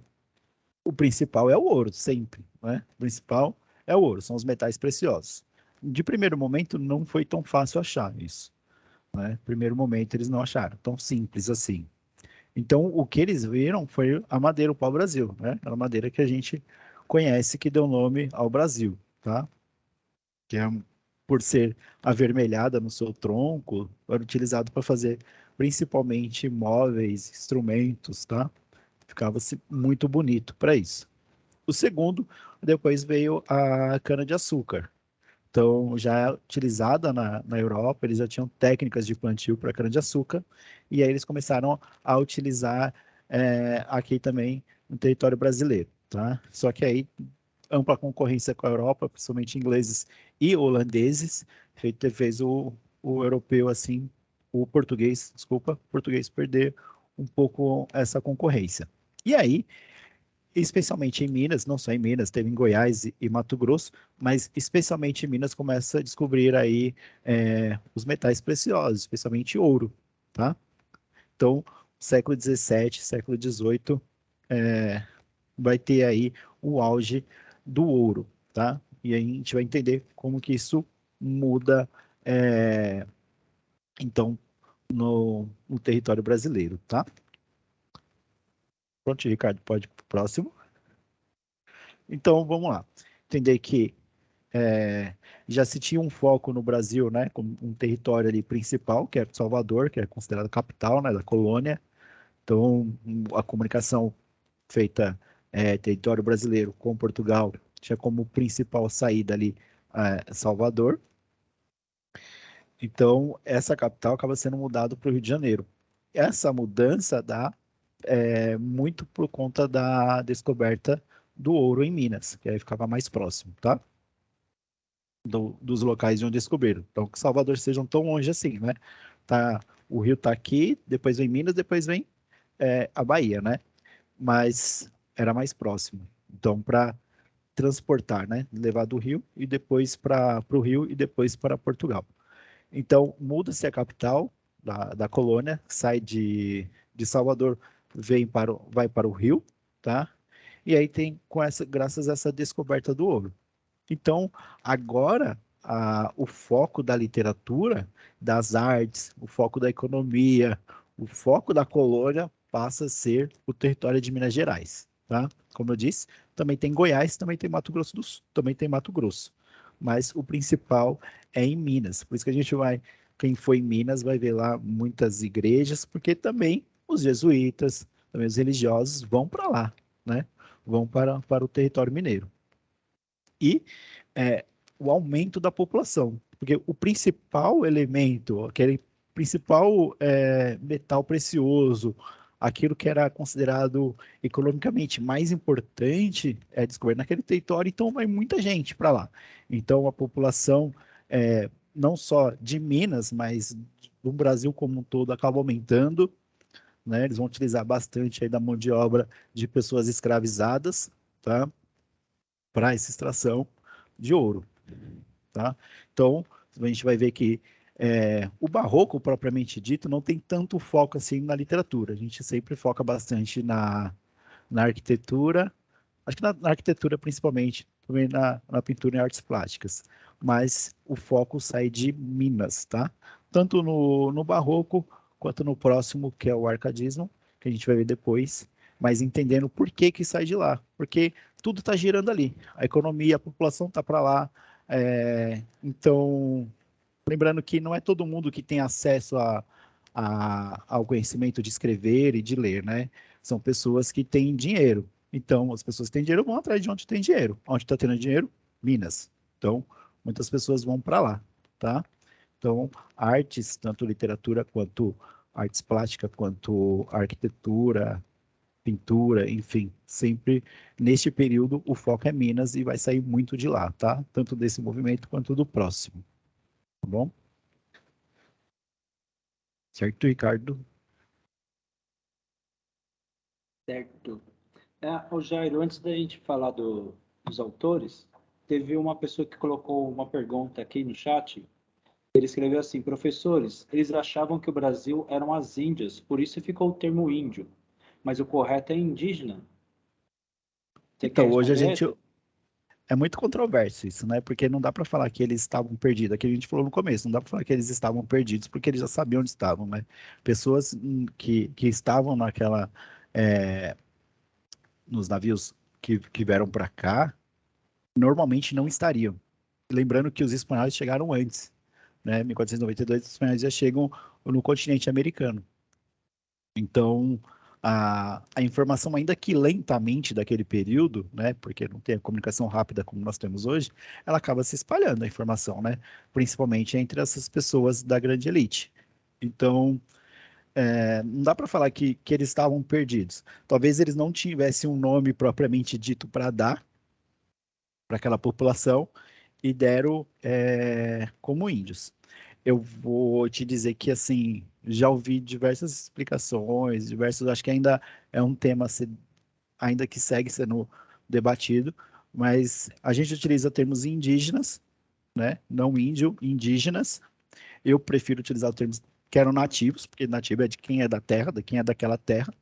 O principal é o ouro, sempre, né? O principal é o ouro, são os metais preciosos. De primeiro momento, não foi tão fácil achar isso, né? Primeiro momento, eles não acharam tão simples assim. Então, o que eles viram foi a madeira, o pau-brasil, né? Aquela madeira que a gente conhece, que deu nome ao Brasil, tá? Que é, por ser avermelhada no seu tronco, era utilizado para fazer principalmente móveis, instrumentos, tá? Ficava-se muito bonito para isso. O segundo, depois veio a cana-de-açúcar. Então, já é utilizada na Europa, eles já tinham técnicas de plantio para cana-de-açúcar, e aí eles começaram a utilizar aqui também no território brasileiro, tá? Só que aí ampla concorrência com a Europa, principalmente ingleses e holandeses, fez o europeu assim, o português, desculpa, o português perder um pouco essa concorrência. E aí, especialmente em Minas, não só em Minas, teve em Goiás e Mato Grosso, mas especialmente em Minas começa a descobrir aí os metais preciosos, especialmente ouro, tá? Então, século XVII, século XVIII, vai ter aí o auge do ouro, tá? E aí a gente vai entender como que isso muda, então, no território brasileiro, tá? Pronto, Ricardo, pode ir para o próximo. Então, vamos lá. Entender que já se tinha um foco no Brasil, né, como um território ali principal, que é Salvador, que é considerado capital, né, da colônia. Então, a comunicação feita território brasileiro com Portugal tinha como principal saída ali Salvador. Então, essa capital acaba sendo mudada para o Rio de Janeiro. Essa mudança dá muito por conta da descoberta do ouro em Minas, que aí ficava mais próximo, tá? Dos locais de onde descobriram. Então, que Salvador sejam tão longe assim, né? Tá, o Rio está aqui, depois vem Minas, depois vem a Bahia, né? Mas era mais próximo. Então, para transportar, né? Levar do Rio e depois para o Rio e depois para Portugal. Então, muda-se a capital da colônia, sai de Salvador, vai para o Rio, tá? E aí tem, graças a essa descoberta do ouro. Então, agora, o foco da literatura, das artes, o foco da economia, o foco da colônia passa a ser o território de Minas Gerais, tá? Como eu disse, também tem Goiás, também tem Mato Grosso do Sul, também tem Mato Grosso. Mas o principal é em Minas. Por isso que a gente quem for em Minas vai ver lá muitas igrejas, porque também os jesuítas, também os religiosos vão para lá, né? Vão para o território mineiro. E o aumento da população. Porque o principal elemento, aquele principal metal precioso, aquilo que era considerado economicamente mais importante, é descoberto naquele território, então vai muita gente para lá. Então a população, não só de Minas, mas do Brasil como um todo, acaba aumentando. Né? Eles vão utilizar bastante aí da mão de obra de pessoas escravizadas, tá? Para essa extração de ouro. Tá? Então, a gente vai ver que o barroco, propriamente dito, não tem tanto foco assim na literatura. A gente sempre foca bastante na arquitetura, acho que na arquitetura principalmente, também na pintura e artes plásticas. Mas o foco sai de Minas, tá? Tanto no barroco, quanto no próximo, que é o arcadismo, que a gente vai ver depois, mas entendendo por que que sai de lá. Porque tudo está girando ali. A economia, a população está para lá, então, lembrando que não é todo mundo que tem acesso ao conhecimento de escrever e de ler, né? São pessoas que têm dinheiro. Então, as pessoas que têm dinheiro vão atrás de onde tem dinheiro. Onde está tendo dinheiro? Minas. Então, muitas pessoas vão para lá, tá? Então, artes, tanto literatura quanto artes plásticas, quanto arquitetura, pintura, enfim, sempre neste período o foco é Minas e vai sair muito de lá, tá? Tanto desse movimento quanto do próximo, tá bom? Certo, Ricardo? Certo. Ô Jairo, antes da gente falar dos autores, teve uma pessoa que colocou uma pergunta aqui no chat. Ele escreveu assim: professores, eles achavam que o Brasil eram as Índias, por isso ficou o termo índio, mas o correto é indígena. Você quer Então, hoje a responder gente essa? é muito controverso isso, né? Porque não dá para falar que eles estavam perdidos, aquilo que a gente falou no começo, não dá para falar que eles estavam perdidos, porque eles já sabiam onde estavam, né? Pessoas que estavam é, nos navios que vieram para cá, normalmente não estariam. Lembrando que os espanhóis chegaram antes, né? 1492, os espanhóis já chegam no continente americano. Então, a informação, ainda que lentamente daquele período, né, porque não tem a comunicação rápida como nós temos hoje, ela acaba se espalhando a informação, né, principalmente entre essas pessoas da grande elite. Então, não dá para falar que eles estavam perdidos. Talvez eles não tivessem um nome propriamente dito para dar, aquela população e deram como índios. Eu vou te dizer que, assim, já ouvi diversas explicações, acho que ainda é um tema ainda que segue sendo debatido, mas a gente utiliza termos indígenas, né? Não índio, indígenas. Eu prefiro utilizar o termo que eram nativos, porque nativo é de quem é da terra, de quem é daquela terra.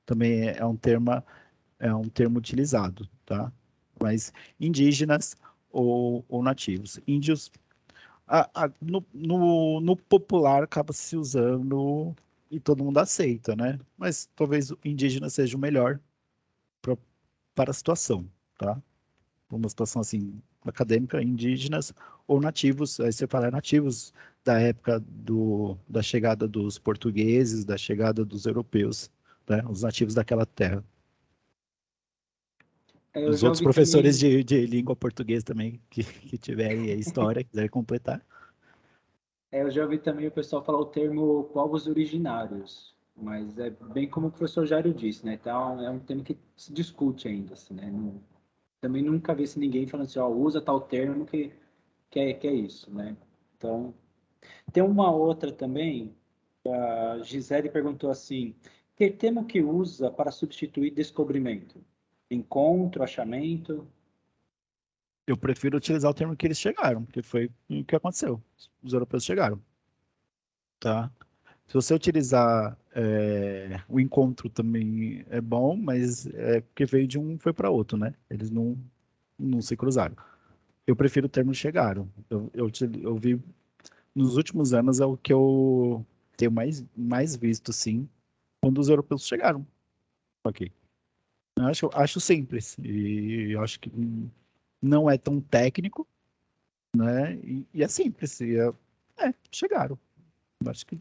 Também é um termo utilizado, tá? Mas indígenas ou nativos. Índios, no popular acaba se usando e todo mundo aceita, né? Mas talvez o indígena seja o melhor pra, para a situação, tá? Uma situação assim acadêmica, indígenas ou nativos. Aí você fala nativos da época da chegada dos portugueses, da chegada dos europeus, né? Os nativos daquela terra. Eu Os já outros ouvi professores também, de língua portuguesa também que tiverem a história, quiserem completar. eu já ouvi também o pessoal falar o termo povos originários, mas é bem como o professor Jairo disse, né? Então, é um tema que se discute ainda, assim, né? Também nunca vi se ninguém falando assim, ó, usa tal termo que é isso, né? Então, tem uma outra também, a Gisele perguntou assim, que termo que usa para substituir descobrimento? Encontro, achamento? Eu prefiro utilizar o termo que eles chegaram, porque foi o que aconteceu. Os europeus chegaram, tá? Se você utilizar o encontro também é bom, mas é porque veio de um foi para outro, né? Eles não se cruzaram. Eu prefiro o termo chegaram. Eu vi nos últimos anos é o que eu tenho mais visto, sim, quando os europeus chegaram aqui. Eu acho simples e eu acho que não é tão técnico, né? E é simples. Chegaram. Eu acho que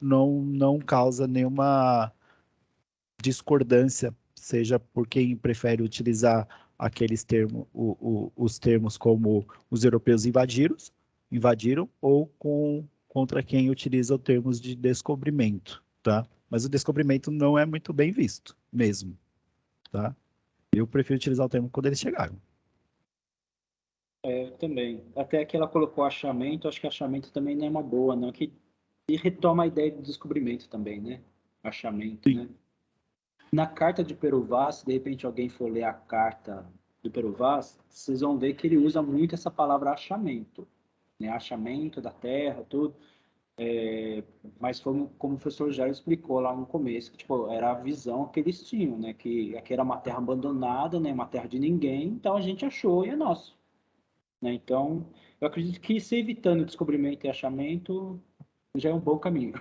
não causa nenhuma discordância, seja por quem prefere utilizar aqueles termos, os termos como os europeus invadiram, ou contra quem utiliza os termos de descobrimento, tá? Mas o descobrimento não é muito bem visto, mesmo, tá? Eu prefiro utilizar o termo quando eles chegaram. Eu também. Até que ela colocou achamento, acho que achamento também não é uma boa, não. E retoma a ideia de descobrimento também, né? Achamento, Sim. né? Na carta de Peruvá, se de repente alguém for ler a carta do Peruvá, vocês vão ver que ele usa muito essa palavra achamento, né? Achamento da terra, tudo. Mas como o professor já explicou lá no começo, que, tipo, era a visão que eles tinham, né? Que aqui era uma terra abandonada, né? Uma terra de ninguém, então a gente achou e é nosso, né? Então, eu acredito que se evitando descobrimento e achamento já é um bom caminho.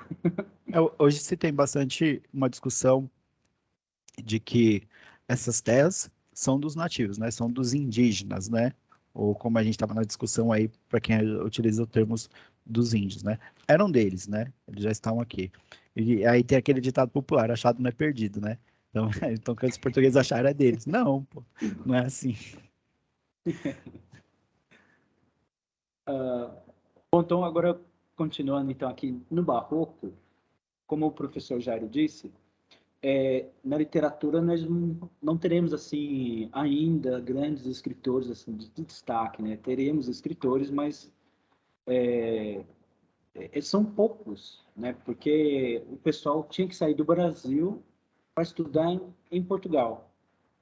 Hoje se tem bastante uma discussão de que essas terras são dos nativos, né? São dos indígenas, né? Ou como a gente estava na discussão aí, para quem utiliza os termos dos índios, né? Eram deles, né? Eles já estão aqui. E aí tem aquele ditado popular, achado não é perdido, né? Então, então que os portugueses acharam é deles. Não, pô, não é assim. Bom, então agora continuando então aqui no Barroco, como o professor Jairo disse, na literatura nós não teremos assim ainda grandes escritores assim de destaque, né? Teremos escritores, mas são poucos, né? Porque o pessoal tinha que sair do Brasil para estudar em Portugal.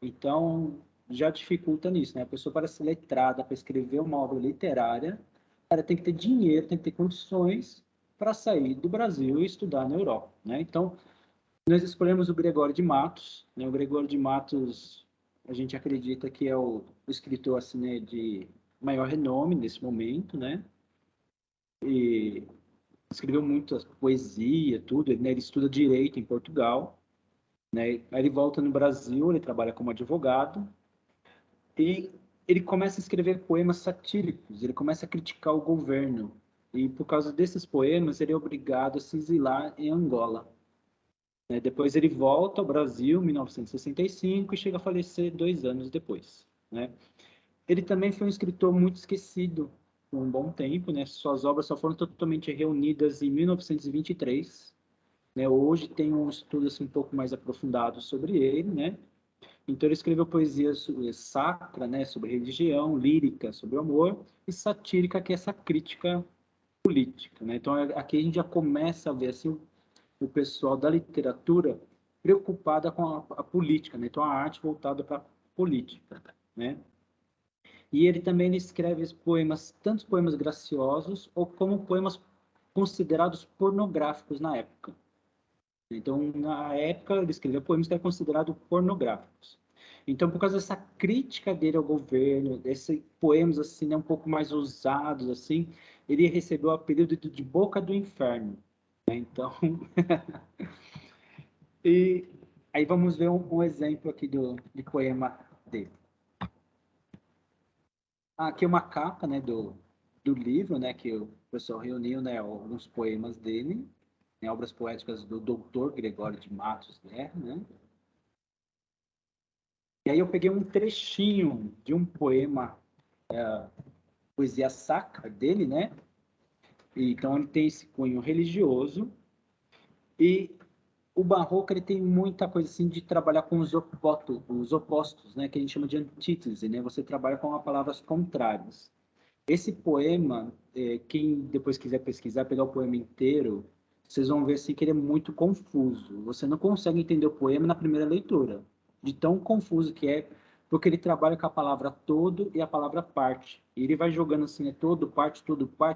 Então já dificulta nisso, né? A pessoa para ser letrada, para escrever uma obra literária, ela tem que ter dinheiro, tem que ter condições para sair do Brasil e estudar na Europa, né? Então nós escolhemos o Gregório de Matos, né? O Gregório de Matos, a gente acredita que é o escritor assim, né, de maior renome nesse momento, né? E escreveu muita poesia, tudo, né? Ele estuda direito em Portugal, né? Aí ele volta no Brasil, ele trabalha como advogado e ele começa a escrever poemas satíricos, ele começa a criticar o governo. E por causa desses poemas, ele é obrigado a se exilar em Angola. Né? Depois ele volta ao Brasil, em 1965, e chega a falecer 2 anos depois. Né? Ele também foi um escritor muito esquecido por um bom tempo. Né? Suas obras só foram totalmente reunidas em 1923. Né? Hoje tem um estudo assim, um pouco mais aprofundado sobre ele. Né? Então ele escreveu poesia sacra, né, sobre religião, lírica sobre o amor, e satírica, que é essa crítica política, né? Então aqui a gente já começa a ver assim o pessoal da literatura preocupada com a política, né? Então a arte voltada para a política, né? E ele também escreve poemas, tanto poemas graciosos ou como poemas considerados pornográficos na época. Então, na época, ele escreveu poemas que eram considerados pornográficos. Então, por causa dessa crítica dele ao governo, desses poemas assim, né, um pouco mais ousados, assim, ele recebeu o apelido de Boca do Inferno. Né? Então, e aí vamos ver um exemplo aqui de poema dele. Aqui é uma capa, né, do livro, né, que o pessoal reuniu, né, alguns poemas dele, né, obras poéticas do Dr. Gregório de Matos Guerra, né? E aí eu peguei um trechinho de um poema, poesia sacra dele, né? Então ele tem esse cunho religioso e o barroco ele tem muita coisa assim de trabalhar com os opostos, né? Que a gente chama de antítese, né? Você trabalha com palavras contrárias. Esse poema, quem depois quiser pesquisar, pegar o poema inteiro, vocês vão ver assim que ele é muito confuso. Você não consegue entender o poema na primeira leitura, de tão confuso que é, porque ele trabalha com a palavra todo e a palavra parte. E ele vai jogando assim, todo, parte,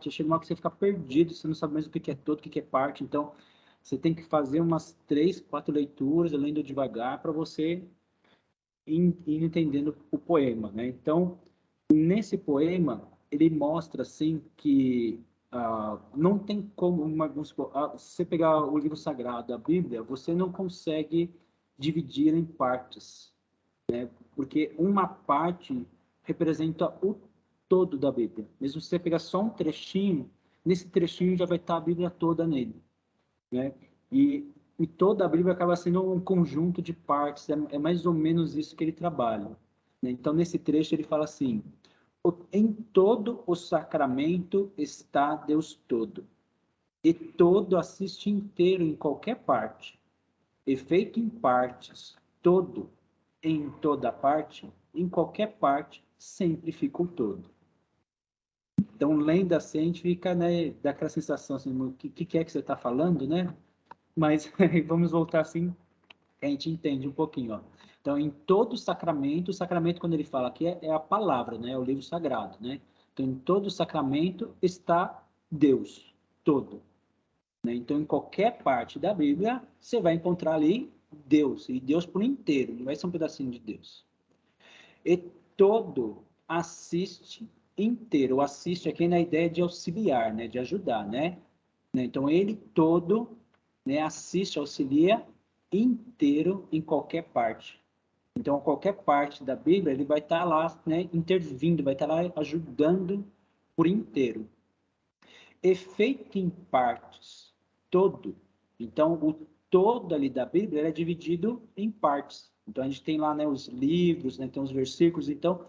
e chega uma hora que você fica perdido, você não sabe mais o que é todo, o que é parte. Então, você tem que fazer umas 3, 4 leituras, lendo devagar, para você ir entendendo o poema, né? Então, nesse poema, ele mostra assim que não tem como se você pegar o livro sagrado, a Bíblia, você não consegue dividir em partes, né? Porque uma parte representa o todo da Bíblia. Mesmo se você pegar só um trechinho, nesse trechinho já vai estar a Bíblia toda nele, né? E toda a Bíblia acaba sendo um conjunto de partes, é mais ou menos isso que ele trabalha, né? Então, nesse trecho, ele fala assim: em todo o sacramento está Deus todo, e todo assiste inteiro em qualquer parte, e feito em partes, todo em toda parte, em qualquer parte, sempre fica o todo. Então, lendo assim, a gente fica, né, daquela sensação assim, o que é que você está falando, né? Mas vamos voltar assim, que a gente entende um pouquinho, ó. Então, em todo o sacramento, quando ele fala aqui, é a palavra, né? É o livro sagrado, né? Então, em todo sacramento está Deus, todo. Né? Então, em qualquer parte da Bíblia, você vai encontrar ali Deus, e Deus por inteiro, não vai ser um pedacinho de Deus. E todo assiste inteiro. O assiste aqui na ideia de auxiliar, né? De ajudar, né? Então, ele todo, né, assiste, auxilia inteiro em qualquer parte. Então, qualquer parte da Bíblia, ele vai estar lá, né, intervindo, vai estar lá ajudando por inteiro. E feito em partes, todo. Então, o todo ali da Bíblia é dividido em partes. Então, a gente tem lá, né, os livros, né, tem os versículos. Então,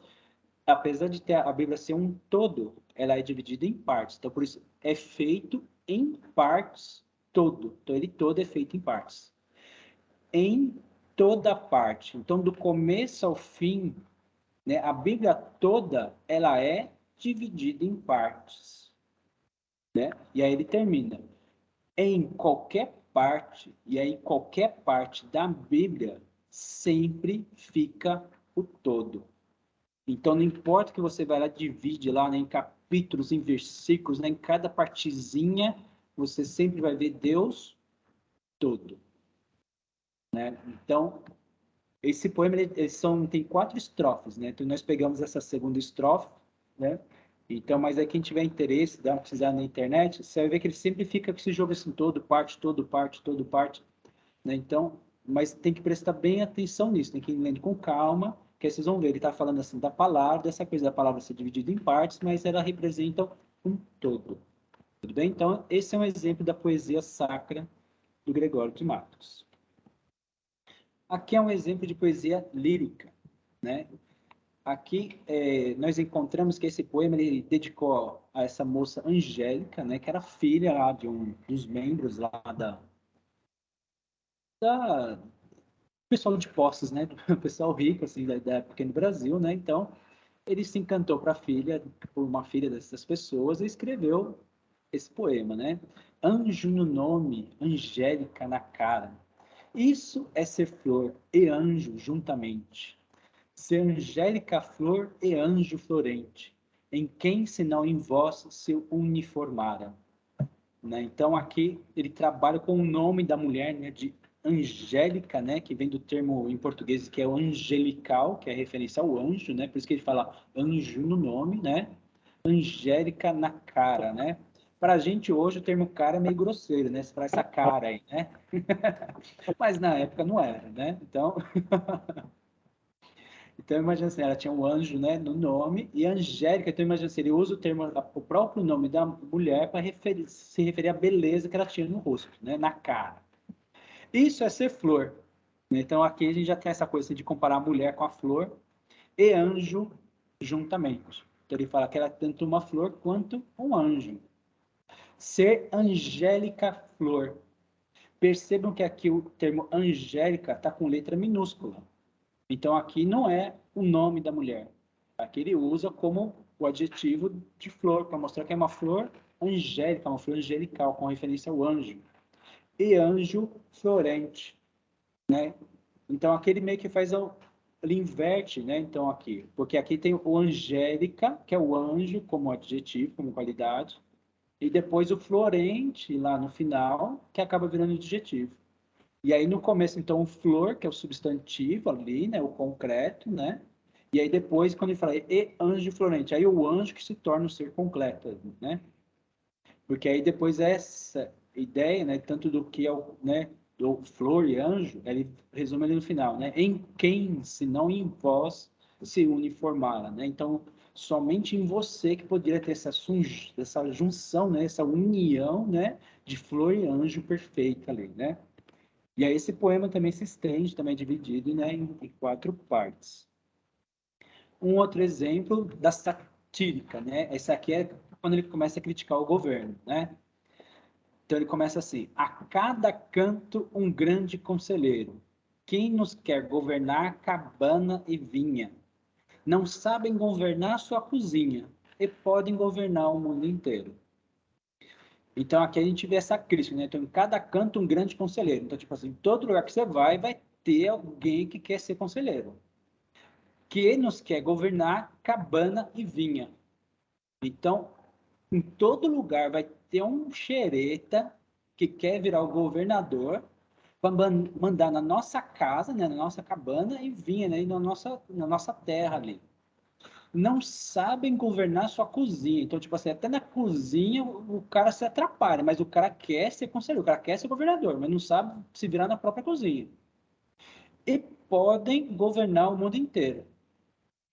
apesar de ter a Bíblia ser um todo, ela é dividida em partes. Então, por isso, é feito em partes todo. Então, ele todo é feito em partes. Em toda parte. Então, do começo ao fim, né, a Bíblia toda, ela é dividida em partes. Né? E aí ele termina. Em qualquer parte, e aí qualquer parte da Bíblia, sempre fica o todo. Então, não importa que você vai lá, divide lá, né, em capítulos, em versículos, né, em cada partezinha, você sempre vai ver Deus todo. Né? Então, esse poema tem 4 estrofes, né? Então, nós pegamos essa segunda estrofe, né? Então, mas aí quem tiver interesse, dá uma pesquisada na internet, você vai ver que ele sempre fica com esse jogo assim, todo parte, né? Então, mas tem que prestar bem atenção nisso, tem que ir lendo com calma, que aí vocês vão ver, ele está falando assim da palavra, dessa coisa da palavra ser dividida em partes, mas ela representa um todo. Tudo bem? Então, esse é um exemplo da poesia sacra do Gregório de Matos. Aqui é um exemplo de poesia lírica, né? Aqui nós encontramos que esse poema ele dedicou a essa moça Angélica, né, que era filha lá de dos membros lá da pessoal de posses, né? O pessoal rico, assim, da época no Brasil, né? Então, ele se encantou por uma filha dessas pessoas e escreveu esse poema, né? Anjo no nome, angélica na cara. Isso é ser flor e anjo juntamente. Ser angélica flor e anjo florente. Em quem, senão em vós, se uniformara. Né? Então, aqui ele trabalha com o nome da mulher, né, de angélica, né, que vem do termo em português que é o angelical, que é referência ao anjo, né, por isso que ele fala anjo no nome, né, angélica na cara, né. Para a gente hoje o termo cara é meio grosseiro, né, você fala essa cara aí, né, mas na época não era, né, então... Então, imagina assim, ela tinha um anjo, né, no nome, e angélica, então imagina assim, ele usa o termo, o próprio nome da mulher para se referir à beleza que ela tinha no rosto, né, na cara. Isso é ser flor. Né? Então, aqui a gente já tem essa coisa assim, de comparar a mulher com a flor e anjo juntamente. Então, ele fala que ela é tanto uma flor quanto um anjo. Ser angélica flor. Percebam que aqui o termo angélica está com letra minúscula. Então, aqui não é o nome da mulher. Aqui ele usa como o adjetivo de flor, para mostrar que é uma flor angélica, uma flor angelical, com referência ao anjo. E anjo florente, né? Então, aqui ele meio que faz ele inverte, né? Então, aqui, porque aqui tem o angélica, que é o anjo como adjetivo, como qualidade, e depois o florente lá no final, que acaba virando adjetivo. E aí no começo, então, o flor, que é o substantivo ali, né, o concreto, né? E aí depois, quando ele fala e anjo florente, aí o anjo que se torna o ser completo, né? Porque aí depois essa ideia, né, tanto do que é o, né, do flor e anjo, ele resume ali no final, né? Em quem, se não em vós, se uniformara, né? Então, somente em você que poderia ter essa junção, né, essa união, né, de flor e anjo perfeita ali, né? E aí esse poema também se estende, também é dividido, né, em 4 partes. Um outro exemplo da satírica, né? Esse aqui é quando ele começa a criticar o governo, né? Então ele começa assim: a cada canto um grande conselheiro. Quem nos quer governar cabana e vinha? Não sabem governar sua cozinha e podem governar o mundo inteiro. Então aqui a gente vê essa crítica, né? Então em cada canto um grande conselheiro. Então tipo assim, em todo lugar que você vai ter alguém que quer ser conselheiro. Que nos quer governar cabana e vinha. Então, em todo lugar vai ter um xereta que quer virar o governador para mandar na nossa casa, né, na nossa cabana e vinha, né, na nossa terra ali. Não sabem governar sua cozinha. Então, tipo assim, até na cozinha o cara se atrapalha, mas o cara quer ser conselheiro, o cara quer ser governador, mas não sabe se virar na própria cozinha. E podem governar o mundo inteiro.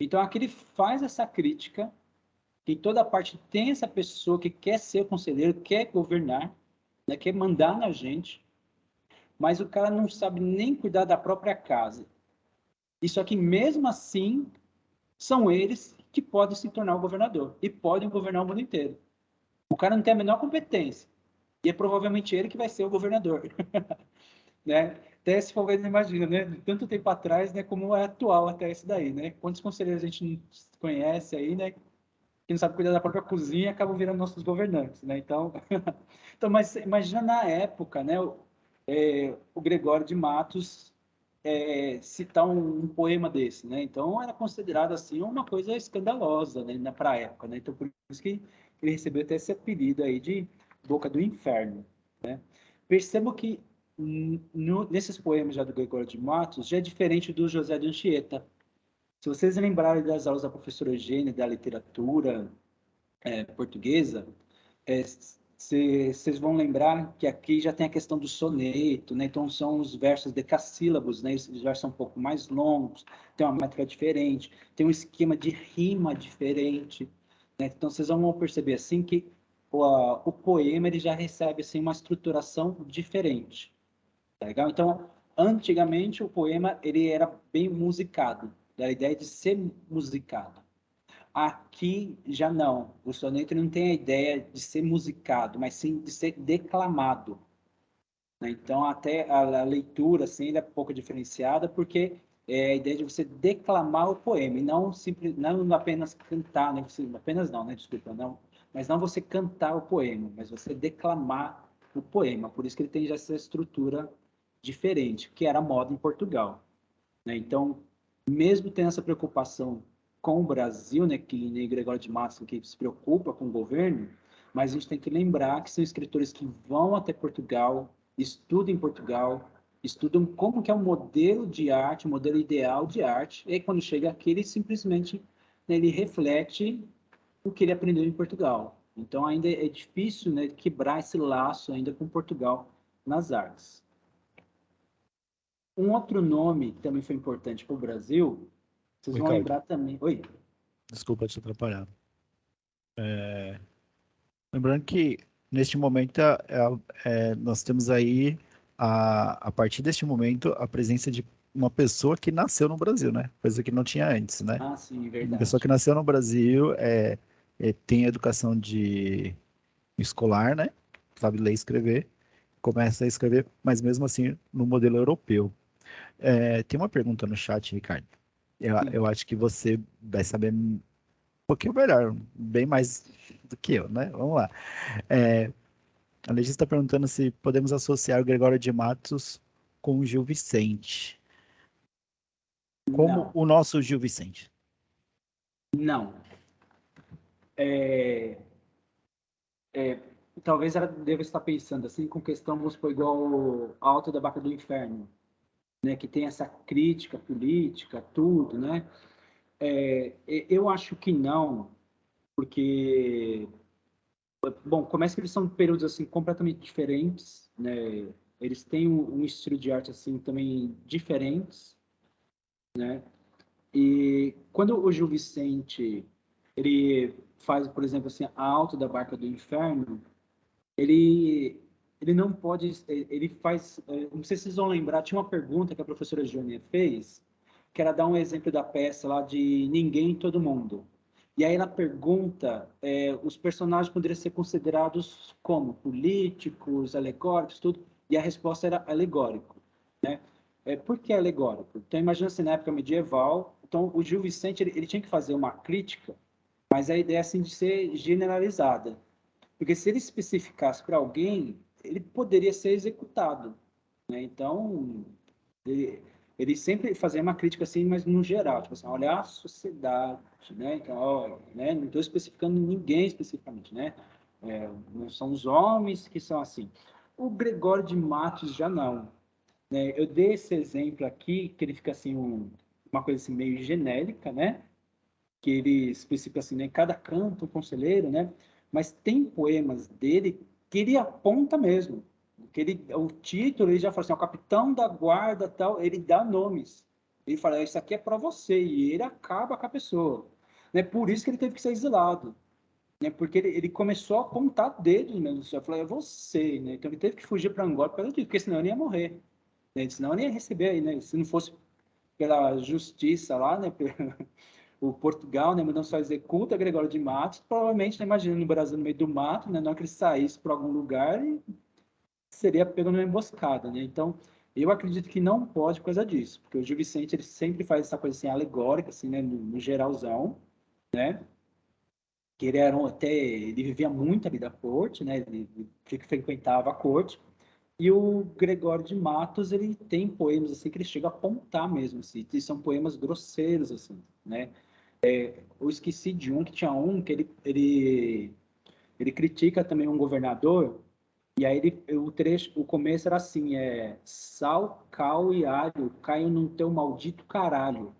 Então, aqui ele faz essa crítica, que em toda parte tem essa pessoa que quer ser conselheiro, quer governar, né, quer mandar na gente, mas o cara não sabe nem cuidar da própria casa. Isso aqui, mesmo assim, são eles que podem se tornar o governador e podem governar o mundo inteiro. O cara não tem a menor competência e é provavelmente ele que vai ser o governador. Né? Até se for ver, imagina, né? De tanto tempo atrás, né? Como é atual até esse daí, né? Quantos conselheiros a gente não conhece aí, né? Que não sabe cuidar da própria cozinha e acabam virando nossos governantes, né? Então, então mas imagina na época, né? O Gregório de Matos citar um poema desse, né? Então era considerado assim uma coisa escandalosa, né? Para a época, né? Então por isso que ele recebeu até esse apelido aí de Boca do Inferno, né? Percebo que nesses poemas já do Gregório de Matos já é diferente do José de Anchieta. Se vocês lembrarem das aulas da professora Eugênia da literatura portuguesa, vocês vão lembrar que aqui já tem a questão do soneto, né? Então são os versos decassílabos, né? Esses versos são um pouco mais longos, tem uma métrica diferente, tem um esquema de rima diferente, né? Então vocês vão perceber assim que o poema ele já recebe assim uma estruturação diferente, tá legal? Então antigamente o poema ele era bem musicado, da ideia de ser musicado. Aqui já não. O soneto não tem a ideia de ser musicado, mas sim de ser declamado. né? Então, até a leitura, assim, ela é um pouco diferenciada, porque é a ideia de você declamar o poema, e não, não apenas cantar, né? Apenas não, né? Desculpa, não. Mas não você cantar o poema, mas você declamar o poema. Por isso que ele tem já essa estrutura diferente, que era a moda em Portugal, né? Então, mesmo tendo essa preocupação com o Brasil, né, que nem Gregório de Matos, que se preocupa com o governo, mas a gente tem que lembrar que são escritores que vão até Portugal, estudam em Portugal, estudam como que é o modelo de arte, o modelo ideal de arte, e aí, quando chega aqui, ele simplesmente, né, ele reflete o que ele aprendeu em Portugal. Então, ainda é difícil, né, quebrar esse laço ainda com Portugal nas artes. Um outro nome que também foi importante para o Brasil, vocês vão Ricardo, lembrar também. Oi? desculpa te atrapalhar. Lembrando que neste momento nós temos aí, a partir deste momento, a presença de uma pessoa que nasceu no Brasil, né? Coisa que não tinha antes, né? Ah, sim, Uma pessoa que verdade. nasceu no Brasil tem educação escolar, né? Sabe ler e escrever, começa a escrever, mas mesmo assim no modelo europeu. Tem uma pergunta no chat, Ricardo. Sim. Eu acho que você vai saber um pouquinho melhor, bem mais do que eu, né? Vamos lá. É, a Letícia está perguntando se podemos associar o Gregório de Matos com o Gil Vicente. Como Não, o nosso Gil Vicente. não. É, é, talvez ela deva estar pensando assim com questão, vamos supor, igual o Alto da Barca do Inferno, né, que tem essa crítica política, tudo, né? Eu acho que não, porque, bom, começa que eles são períodos assim completamente diferentes, né? Eles têm um estilo de arte assim também diferentes, né? E quando o Gil Vicente ele faz, por exemplo, assim, a Alto da Barca do Inferno, ele ele não pode, ele faz, não sei se vocês vão lembrar, tinha uma pergunta que a professora Jônia fez, que era dar um exemplo da peça lá de Ninguém e Todo Mundo. E aí ela pergunta, os personagens poderiam ser considerados como políticos, alegóricos, tudo, e a resposta era alegórico, né? Por que alegórico? Então imagina assim, na época medieval, então o Gil Vicente ele tinha que fazer uma crítica, mas a ideia assim de ser generalizada. Porque se ele especificasse para alguém, ele poderia ser executado, né? Então, ele sempre fazia uma crítica assim, mas no geral, tipo assim, olha a sociedade, né? Então, ó, né? Não estou especificando ninguém especificamente, né? Não são os homens que são assim. O Gregório de Matos já não, né? Eu dei esse exemplo aqui, que ele fica assim, uma coisa assim meio genérica, né? Que ele especifica assim, né, em cada canto, um conselheiro, né? Mas tem poemas dele que ele aponta mesmo, que ele, o título ele já fala assim, o capitão da guarda tal, ele dá nomes. Ele fala, isso aqui é para você, e ele acaba com a pessoa. Né? Por isso que ele teve que ser exilado, né? Porque ele começou a apontar dedos mesmo, já falou, é você, né? Então ele teve que fugir para Angola por causa disso, porque senão ele ia morrer, né? Senão ele ia receber aí, né? Se não fosse pela justiça lá, né? O Portugal, né, não só executa Gregório de Matos, provavelmente, né, imagina no Brasil no meio do mato, né, não que ele saísse para algum lugar e seria pego numa emboscada, né? Então, eu acredito que não pode por causa disso, porque o Gil Vicente ele sempre faz essa coisa assim alegórica, assim, né, no geralzão, né? Que ele era até ele vivia muito ali da corte, né? Ele frequentava a corte. E o Gregório de Matos, ele tem poemas assim que ele chega a apontar mesmo, assim, e são poemas grosseiros assim, né? Eu esqueci de um, que tinha um que ele critica também um governador, e aí o trecho, o começo era assim, sal, cal e alho caem no teu maldito caralho.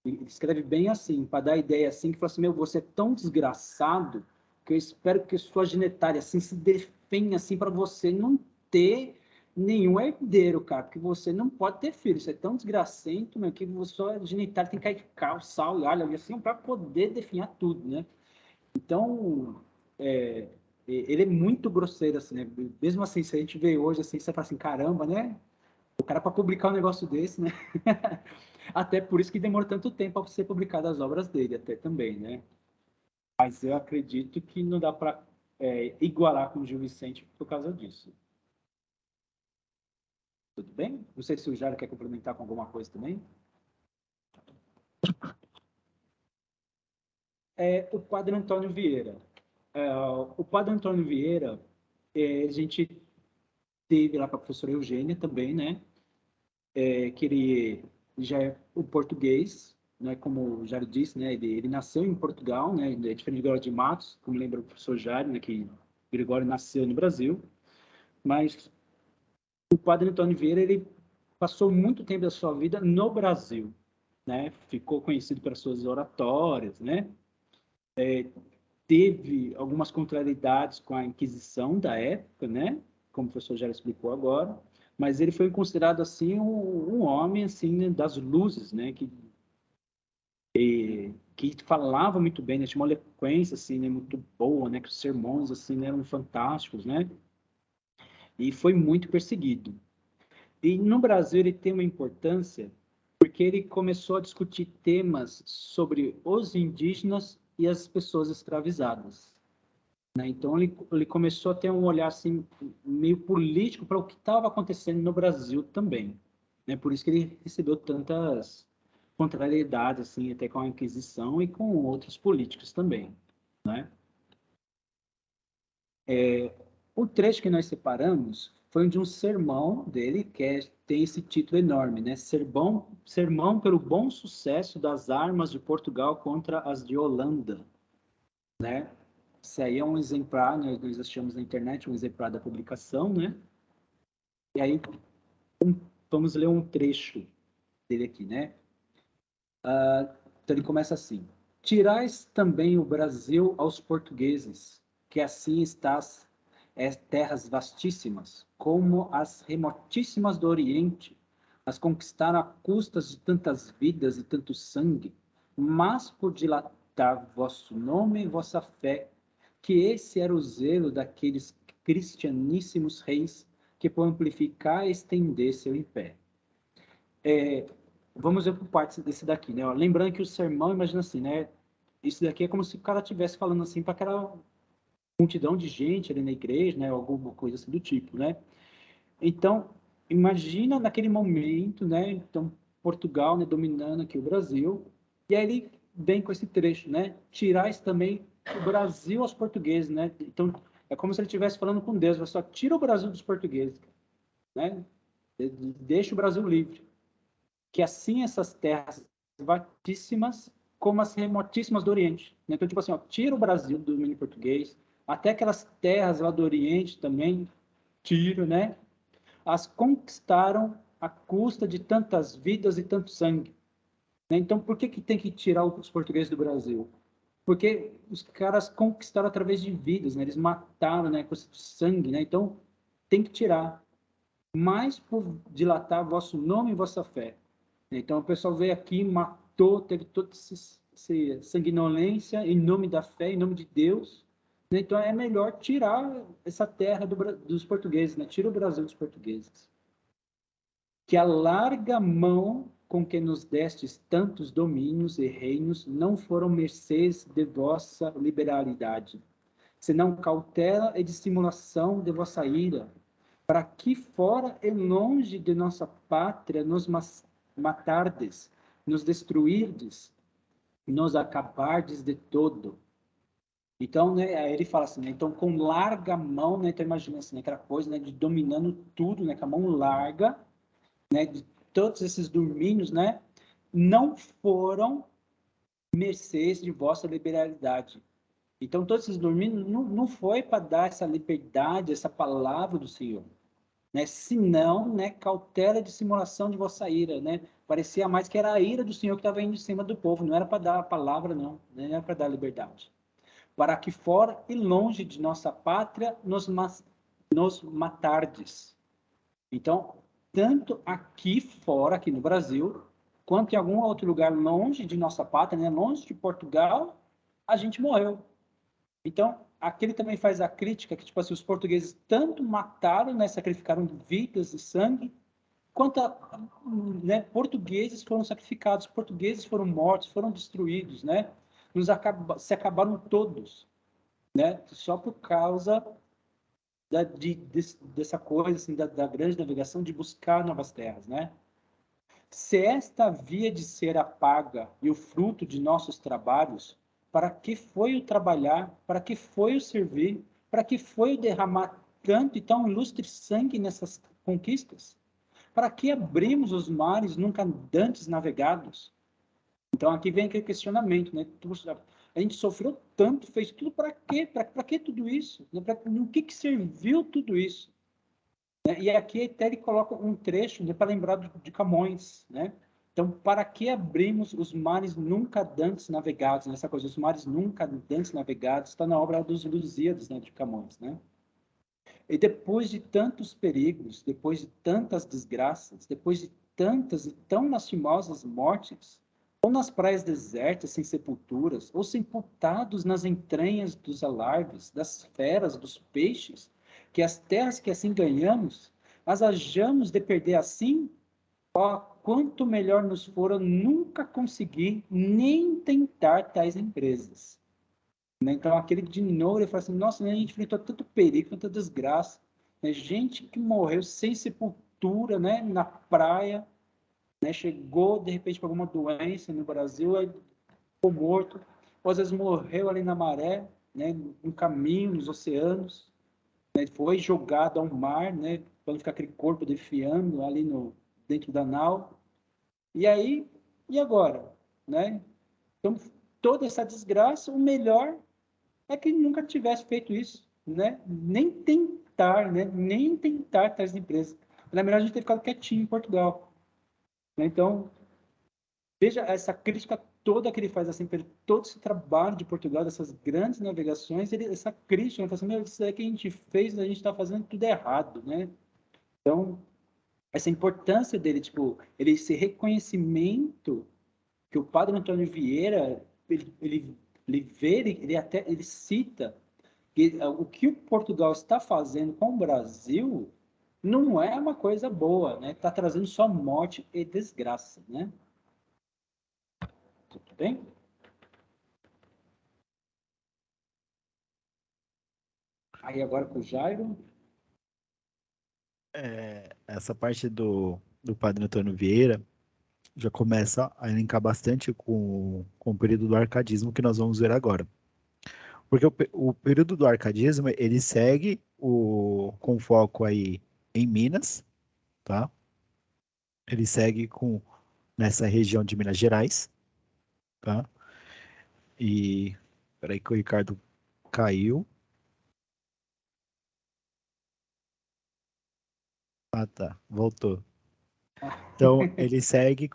Ele escreve bem assim, para dar a ideia assim, que fala assim, meu, você é tão desgraçado que eu espero que sua genitália assim se defenda assim para você não ter nenhum herdeiro, cara, porque você não pode ter filho, você é tão desgracento, meu, que sua genitália tem que cair cal, sal e alho, assim, para poder definhar tudo, né? Então, ele é muito grosseiro, assim, né? Mesmo assim, se a gente vê hoje, assim, você fala assim, caramba, né? O cara para publicar um negócio desse, né? Até por isso que demora tanto tempo para ser publicada as obras dele, até também, né? Mas eu acredito que não dá para igualar com o Gil Vicente por causa disso. Tudo bem? Não sei se o Jairo quer complementar com alguma coisa também. O Padre Antônio Vieira. O Padre Antônio Vieira, a gente teve lá com a professora Eugênia também, né? Que ele já é o português, né? Como o Jairo disse, né? Ele nasceu em Portugal, né? É diferente de Gregório de Matos, como lembra o professor Jairo, né? Que Gregório nasceu no Brasil. Mas o Padre Antônio Vieira, ele passou muito tempo da sua vida no Brasil, né? Ficou conhecido pelas suas oratórias, né? Teve algumas contrariedades com a Inquisição da época, né? Como o professor já explicou agora, mas ele foi considerado assim um homem assim, né, das luzes, né? Que falava muito bem, né? Tinha uma eloquência assim, né, muito boa, né? Que os sermões assim, né, eram fantásticos, né? E foi muito perseguido. E no Brasil ele tem uma importância porque ele começou a discutir temas sobre os indígenas e as pessoas escravizadas, né? Então ele começou a ter um olhar assim meio político para o que estava acontecendo no Brasil também, né? Por isso que ele recebeu tantas contrariedades assim, até com a Inquisição e com outros políticos também, né? O trecho que nós separamos foi de um sermão dele, tem esse título enorme, né? Sermão pelo bom sucesso das armas de Portugal contra as de Holanda, né? Esse aí é um exemplar, nós achamos na internet, um exemplar da publicação, né? E aí, vamos ler um trecho dele aqui, né? Então ele começa assim: Tirais também o Brasil aos portugueses, que assim estás, terras vastíssimas, como as remotíssimas do Oriente, as conquistaram a custas de tantas vidas e tanto sangue, mas por dilatar vosso nome e vossa fé, que esse era o zelo daqueles cristianíssimos reis que por amplificar e estender seu império. Vamos ver por partes desse daqui, né? Ó, lembrando que o sermão, imagina assim, né? Isso daqui é como se o cara estivesse falando assim para aquela multidão de gente ali na igreja, né? Alguma coisa assim do tipo, né? Então, imagina naquele momento, né? Então, Portugal, né, dominando aqui o Brasil, e aí ele vem com esse trecho, né? Tirais também o Brasil aos portugueses, né? Então, é como se ele estivesse falando com Deus, só tira o Brasil dos portugueses, né? Deixa o Brasil livre. Que assim essas terras vastíssimas como as remotíssimas do Oriente. Então, tipo assim, ó, tira o Brasil do domínio português, até aquelas terras lá do Oriente também, tira, né? As conquistaram à custa de tantas vidas e tanto sangue. Né? Então, por que tem que tirar os portugueses do Brasil? Porque os caras conquistaram através de vidas, né? Eles mataram, né? Com sangue, né? Então, tem que tirar. Mas por dilatar vosso nome e vossa fé. Então, o pessoal veio aqui, matou, teve toda essa sanguinolência em nome da fé, em nome de Deus. Né? Então, é melhor tirar essa terra dos portugueses, né? Tira o Brasil dos portugueses. Que a larga mão com que nos destes tantos domínios e reinos não foram mercês de vossa liberalidade, senão cautela e dissimulação de vossa ira, para que fora e longe de nossa pátria nos matardes, nos destruirdes, nos acabardes de todo. Então, né, aí ele fala assim, né, então com larga mão, né, então imagina assim, né, aquela coisa, né, de dominando tudo, né, com a mão larga, né, de todos esses domínios, né, não foram mercês de vossa liberalidade. Então, todos esses domínios não foi para dar essa liberdade, essa palavra do Senhor, né? Senão, né, cautela de simulação de vossa ira, né? Parecia mais que era a ira do Senhor que estava indo em cima do povo, não era para dar a palavra, não, né? Não era para dar liberdade. Para que fora e longe de nossa pátria nos matardes. Então, tanto aqui fora, aqui no Brasil, quanto em algum outro lugar longe de nossa pátria, né, longe de Portugal, a gente morreu. Então, aqui ele também faz a crítica que, tipo assim, os portugueses tanto mataram, né, sacrificaram vidas e sangue, quanto né, portugueses foram sacrificados, portugueses foram mortos, foram destruídos, né? Se acabaram todos, né? Só por causa dessa coisa assim, da grande navegação, de buscar novas terras, né? Se esta havia de ser a paga e o fruto de nossos trabalhos, para que foi o trabalhar, para que foi o servir, para que foi o derramar tanto e tão ilustre sangue nessas conquistas? Para que abrimos os mares nunca antes navegados? Então aqui vem aquele questionamento, né? A gente sofreu tanto, fez tudo para quê? Para que tudo isso? No que serviu tudo isso? Né? E aqui até ele coloca um trecho, né, para lembrar de Camões, né? Então, para que abrimos os mares nunca dantes navegados? Nessa coisa, os mares nunca dantes navegados, está na obra dos Lusíadas, né, de Camões, né? E depois de tantos perigos, depois de tantas desgraças, depois de tantas e tão lastimosas mortes, ou nas praias desertas sem sepulturas, ou sepultados nas entranhas dos alarves, das feras, dos peixes, que as terras que assim ganhamos, as hajamos de perder assim, ó, quanto melhor nos fora nunca conseguir nem tentar tais empresas. Né? Então, aquele de novo, ele fala assim, nossa, né, a gente enfrentou tanto perigo, tanta desgraça, né? Gente que morreu sem sepultura, né, na praia, né, chegou, de repente, com alguma doença no Brasil, aí ficou morto, ou às vezes morreu ali na maré, né, no caminho, nos oceanos, né, foi jogado ao mar, né, para não ficar aquele corpo defiando ali dentro da nau. E aí, e agora? Né? Então, toda essa desgraça, o melhor é que nunca tivesse feito isso, né? Nem tentar, né? Nem tentar tais empresas. Era melhor a gente ter ficado quietinho em Portugal. Né? Então, veja essa crítica toda que ele faz assim, todo esse trabalho de Portugal, dessas grandes navegações, essa crítica, ele fala assim, meu, isso aí que a gente fez, a gente está fazendo tudo errado, né? Então, essa importância dele, tipo, esse reconhecimento que o padre Antônio Vieira, ele vê, ele cita que o que o Portugal está fazendo com o Brasil não é uma coisa boa, né? Está trazendo só morte e desgraça, né? Tudo bem? Aí agora com o Jairo. Essa parte do Padre Antônio Vieira já começa a elencar bastante com o período do arcadismo que nós vamos ver agora. Porque o período do arcadismo, ele segue com foco aí em Minas, tá? Ele segue nessa região de Minas Gerais, tá? E, peraí que o Ricardo caiu. Ah, tá, voltou. Então, ele segue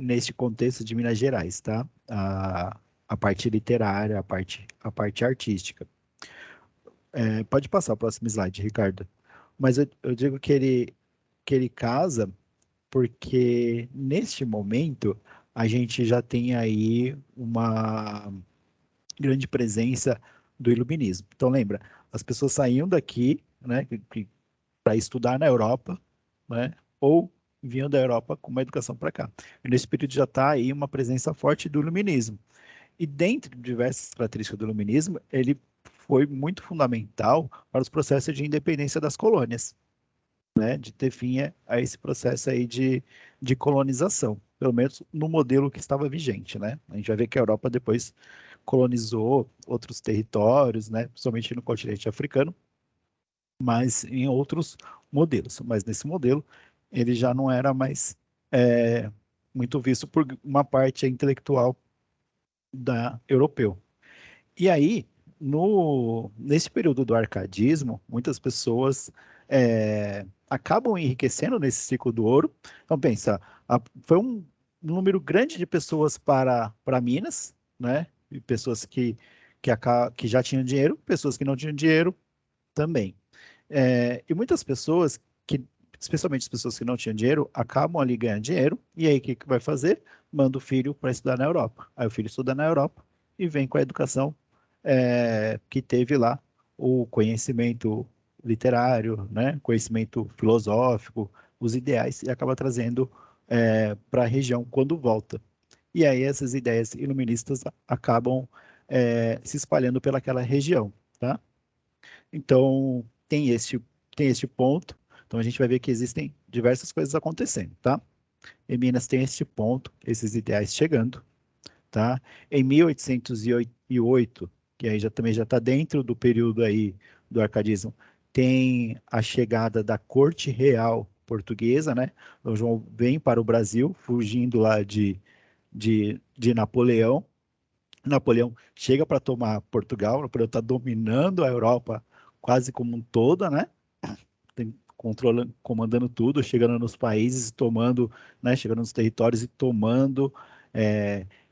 neste contexto de Minas Gerais, tá? A parte literária, a parte artística. Pode passar o próximo slide, Ricardo. Mas eu digo que ele casa porque neste momento a gente já tem aí uma grande presença do iluminismo. Então lembra, as pessoas saíam daqui, né, para estudar na Europa, né, ou vinham da Europa com uma educação para cá. E nesse período já está aí uma presença forte do iluminismo. E dentre diversas características do iluminismo, ele foi muito fundamental para os processos de independência das colônias, né, de ter fim a esse processo aí de colonização, pelo menos no modelo que estava vigente, né? A gente vai ver que a Europa depois colonizou outros territórios, né, principalmente no continente africano, mas em outros modelos. Mas nesse modelo, ele já não era mais muito visto por uma parte intelectual da europeu. E aí, nesse período do arcadismo, muitas pessoas acabam enriquecendo nesse ciclo do ouro. Então, pensa, foi um número grande de pessoas para Minas, né? E pessoas que já tinham dinheiro, pessoas que não tinham dinheiro também. E muitas pessoas especialmente as pessoas que não tinham dinheiro, acabam ali ganhando dinheiro, e aí o que vai fazer? Manda o filho para estudar na Europa. Aí o filho estuda na Europa e vem com a educação que teve lá o conhecimento literário, né? Conhecimento filosófico, os ideais, e acaba trazendo para a região quando volta. E aí essas ideias iluministas acabam se espalhando pelaquela região, tá? Então, tem este ponto. Então, a gente vai ver que existem diversas coisas acontecendo, tá? Em Minas tem este ponto, esses ideais chegando, tá? Em 1808, que aí também já está dentro do período aí do arcadismo, tem a chegada da Corte Real Portuguesa, né? O João vem para o Brasil, fugindo lá de Napoleão. Napoleão chega para tomar Portugal, Napoleão está dominando a Europa quase como um todo, né? Controlando, comandando tudo, chegando nos países, tomando, né? Chegando nos territórios e tomando.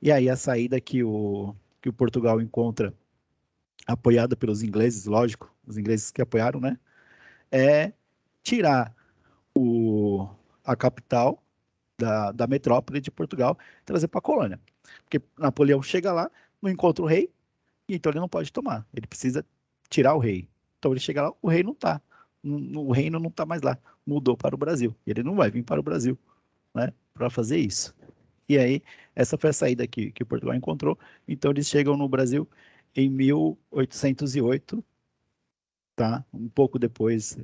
E aí a saída que o Portugal encontra, apoiada pelos ingleses, lógico, os ingleses que apoiaram, né? É tirar a capital da metrópole de Portugal e trazer para a colônia. Porque Napoleão chega lá, não encontra o rei, e então ele não pode tomar. Ele precisa tirar o rei. Então ele chega lá, o rei não está. O reino não está mais lá. Mudou para o Brasil. Ele não vai vir para o Brasil, né, para fazer isso. E aí, essa foi a saída que Portugal encontrou. Então eles chegam no Brasil em 1808, tá? Um pouco depois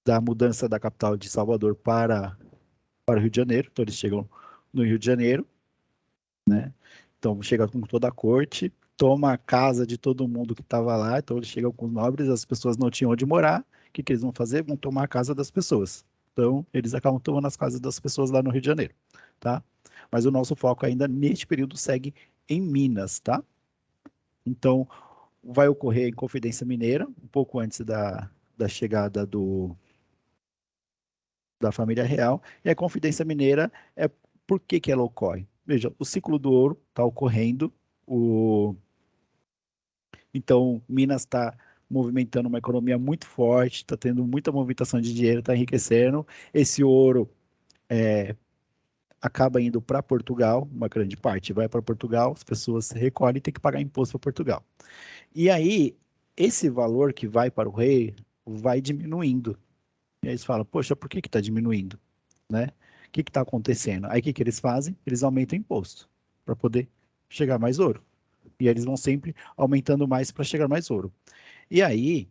da mudança da capital de Salvador para o Rio de Janeiro. Então eles chegam no Rio de Janeiro, né? Então chega com toda a corte, toma a casa de todo mundo que estava lá. Então eles chegam com os nobres, as pessoas não tinham onde morar. O que eles vão fazer? Vão tomar a casa das pessoas. Então eles acabam tomando as casas das pessoas lá no Rio de Janeiro, tá? Mas o nosso foco ainda neste período segue em Minas, tá? Então vai ocorrer em Confidência Mineira, um pouco antes da chegada da família real. E a Confidência Mineira por que ela ocorre? Veja, o ciclo do ouro está ocorrendo, então Minas está movimentando uma economia muito forte, está tendo muita movimentação de dinheiro, está enriquecendo. Esse ouro acaba indo para Portugal, uma grande parte vai para Portugal, as pessoas recolhem e têm que pagar imposto para Portugal. E aí, esse valor que vai para o rei vai diminuindo. E aí eles falam, poxa, por que está diminuindo? Né? O que está acontecendo? Aí o que eles fazem? Eles aumentam o imposto para poder chegar mais ouro. E eles vão sempre aumentando mais para chegar mais ouro. E aí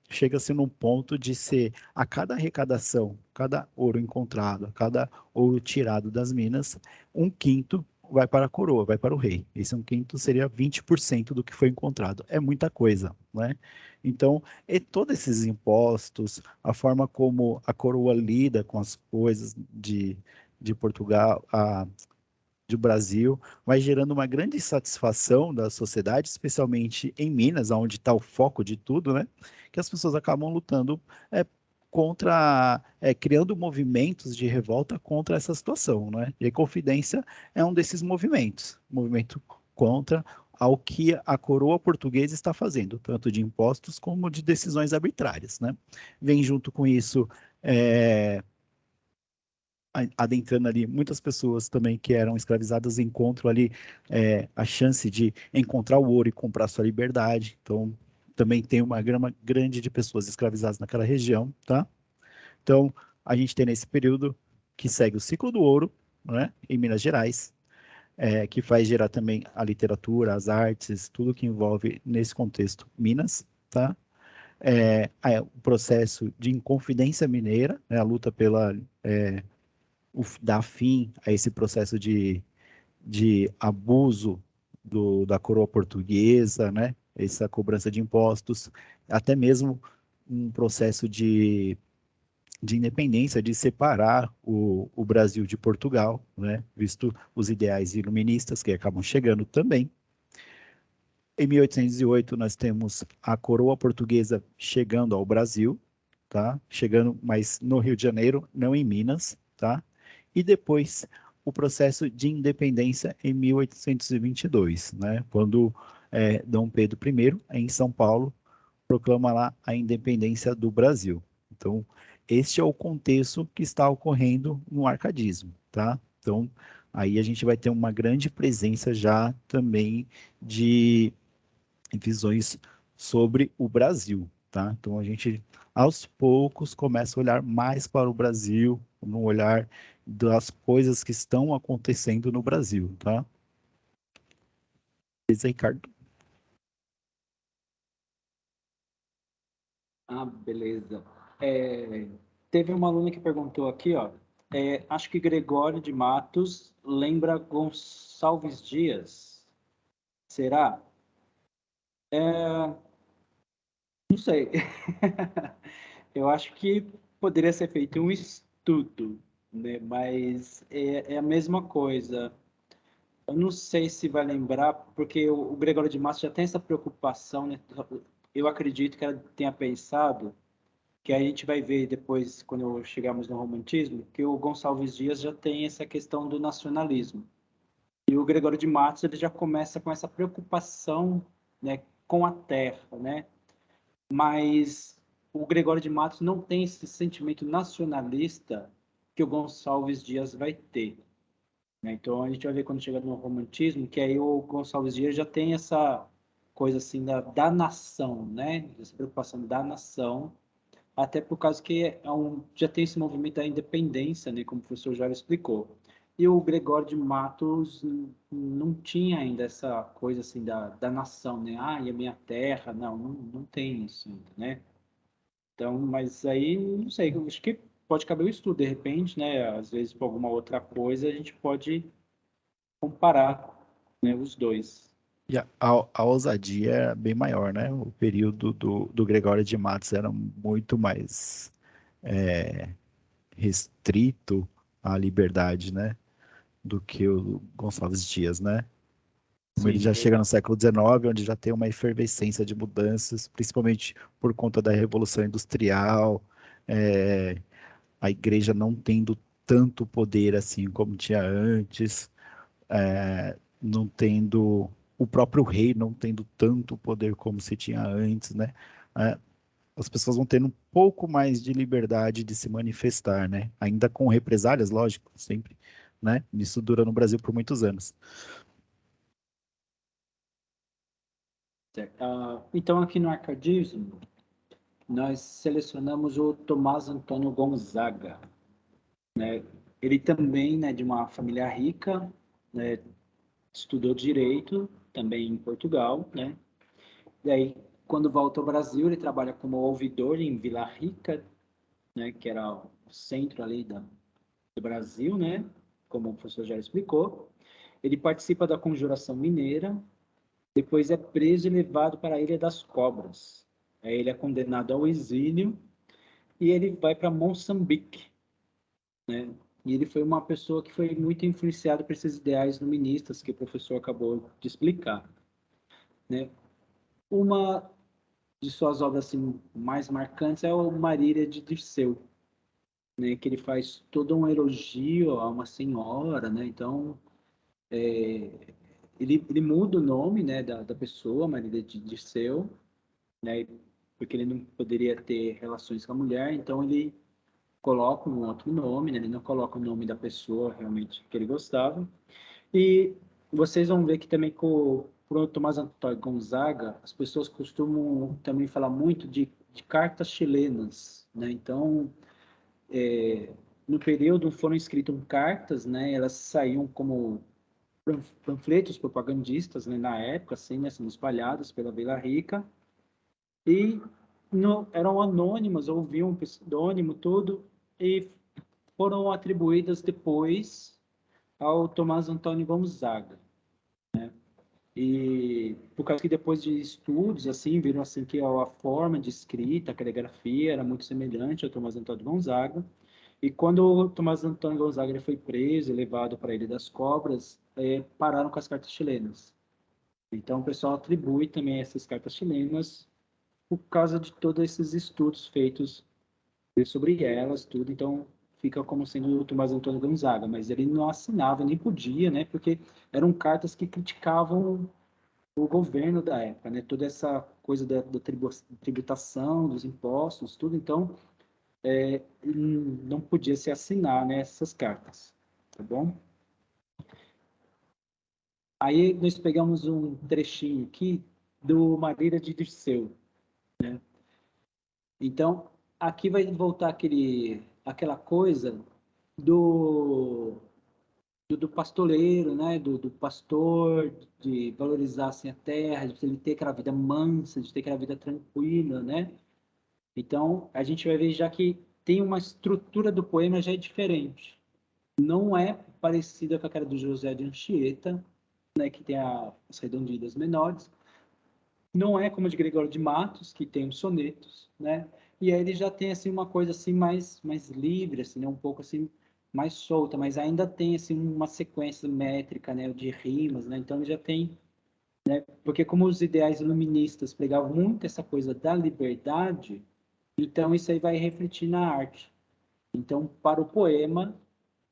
chega-se num ponto de ser a cada arrecadação, cada ouro encontrado, a cada ouro tirado das minas, um quinto vai para a coroa, vai para o rei. Esse um quinto seria 20% do que foi encontrado. É muita coisa, né? Então, todos esses impostos, a forma como a coroa lida com as coisas de Portugal, do Brasil, vai gerando uma grande insatisfação da sociedade, especialmente em Minas, onde está o foco de tudo, né? Que as pessoas acabam lutando criando movimentos de revolta contra essa situação, né? E a Confidência é um desses movimentos, movimento contra ao que a coroa portuguesa está fazendo, tanto de impostos como de decisões arbitrárias, né? Vem junto com isso adentrando ali, muitas pessoas também que eram escravizadas encontram ali a chance de encontrar o ouro e comprar sua liberdade. Então, também tem uma gama grande de pessoas escravizadas naquela região, tá? Então, a gente tem nesse período que segue o ciclo do ouro, né, em Minas Gerais, que faz gerar também a literatura, as artes, tudo que envolve nesse contexto Minas, tá? O processo de Inconfidência Mineira, né, a luta pela dar fim a esse processo de abuso da coroa portuguesa, né? Essa cobrança de impostos, até mesmo um processo de independência, de separar o Brasil de Portugal, né? Visto os ideais iluministas que acabam chegando também. Em 1808, nós temos a coroa portuguesa chegando ao Brasil, tá? Chegando, mas no Rio de Janeiro, não em Minas, tá? E depois o processo de independência em 1822, né? Quando Dom Pedro I, em São Paulo, proclama lá a independência do Brasil. Então, este é o contexto que está ocorrendo no arcadismo, tá? Então, aí a gente vai ter uma grande presença já também de visões sobre o Brasil, tá? Então a gente aos poucos começa a olhar mais para o Brasil, no olhar das coisas que estão acontecendo no Brasil, tá? Beleza, Ricardo? Ah, beleza. Teve uma aluna que perguntou aqui, ó. Acho que Gregório de Matos lembra Gonçalves Dias. Será? Não sei. Eu acho que poderia ser feito um estudo, né? Mas é a mesma coisa. Eu não sei se vai lembrar, porque o Gregório de Matos já tem essa preocupação, né? Eu acredito que ela tenha pensado que a gente vai ver depois, quando chegarmos no romantismo, que o Gonçalves Dias já tem essa questão do nacionalismo. E o Gregório de Matos ele já começa com essa preocupação, né, com a terra, né? Mas o Gregório de Matos não tem esse sentimento nacionalista que o Gonçalves Dias vai ter, né? Então a gente vai ver quando chegar no romantismo que aí o Gonçalves Dias já tem essa coisa assim da nação, né? Essa preocupação da nação, até por causa que já tem esse movimento da independência, né? Como o professor já explicou. E o Gregório de Matos não tinha ainda essa coisa assim da nação, né? Ah, e a minha terra, não tem isso ainda, né? Então, mas aí, não sei, eu acho que pode caber o estudo, de repente, né? Às vezes, por alguma outra coisa, a gente pode comparar, né, os dois. E a ousadia era bem maior, né? O período do Gregório de Matos era muito mais restrito à liberdade, né? Do que o Gonçalves Dias, né? Como ele Sim, já chega no verdade. século XIX, onde já tem uma efervescência de mudanças, principalmente por conta da Revolução Industrial, é, a igreja não tendo tanto poder assim como tinha antes, não tendo o próprio rei não tendo tanto poder como se tinha antes, né? É, as pessoas vão tendo um pouco mais de liberdade de se manifestar, né? Ainda com represálias, lógico, sempre, né? Isso dura no Brasil por muitos anos. Certo. Então, aqui no arcadismo, nós selecionamos o Tomás Antônio Gonzaga, né? Ele também, né, de uma família rica, né, estudou direito também em Portugal, né? E aí, quando volta ao Brasil, ele trabalha como ouvidor em Vila Rica, né, que era o centro ali do Brasil, né? Como o professor já explicou. Ele participa da Conjuração Mineira, depois é preso e levado para a Ilha das Cobras. Aí ele é condenado ao exílio e ele vai para Moçambique, né? E ele foi uma pessoa que foi muito influenciada por esses ideais iluministas que o professor acabou de explicar, né? Uma de suas obras assim, mais marcantes é o Marília de Dirceu, né? Que ele faz todo um elogio a uma senhora, né? Então, ele muda o nome, né, da pessoa, Marília de Dirceu, né? Porque ele não poderia ter relações com a mulher, então ele coloca um outro nome, né? Ele não coloca o nome da pessoa realmente que ele gostava. E vocês vão ver que também com o Tomás Antônio Gonzaga, as pessoas costumam também falar muito de cartas chilenas, né? Então, no período foram escritas cartas, né? Elas saíam como panfletos propagandistas, né? Na época, assim, né? Sendo espalhados pela Vila Rica e eram anônimas, ouviam um pseudônimo, tudo, e foram atribuídas depois ao Tomás Antônio Gonzaga. E por causa que depois de estudos, assim, viram assim que a forma de escrita, a caligrafia era muito semelhante ao Tomás Antônio Gonzaga. E quando o Tomás Antônio Gonzaga ele foi preso e levado para a Ilha das Cobras, pararam com as cartas chilenas. Então o pessoal atribui também essas cartas chilenas por causa de todos esses estudos feitos sobre elas, tudo. Então fica como sendo o Tomás Antônio Gonzaga, mas ele não assinava, nem podia, né? Porque eram cartas que criticavam o governo da época, né? Toda essa coisa da tributação, dos impostos, tudo. Então não podia se assinar, né, essas cartas, tá bom? Aí nós pegamos um trechinho aqui do Marília de Dirceu. Então, aqui vai voltar aquela coisa do, do pastoreiro, né? Do pastor, de valorizar assim, a terra, de ele ter aquela vida mansa, de ter aquela vida tranquila, né? Então, a gente vai ver já que tem uma estrutura do poema já é diferente. Não é parecida com aquela do José de Anchieta, né, que tem as redondilhas menores. Não é como a de Gregório de Matos, que tem os sonetos, né? E aí ele já tem assim uma coisa assim mais livre, assim, né? Um pouco assim mais solta, mas ainda tem assim uma sequência métrica, né, de rimas, né? Então ele já tem, porque como os ideais iluministas pregavam muito essa coisa da liberdade, então isso aí vai refletir na arte. Então, para o poema,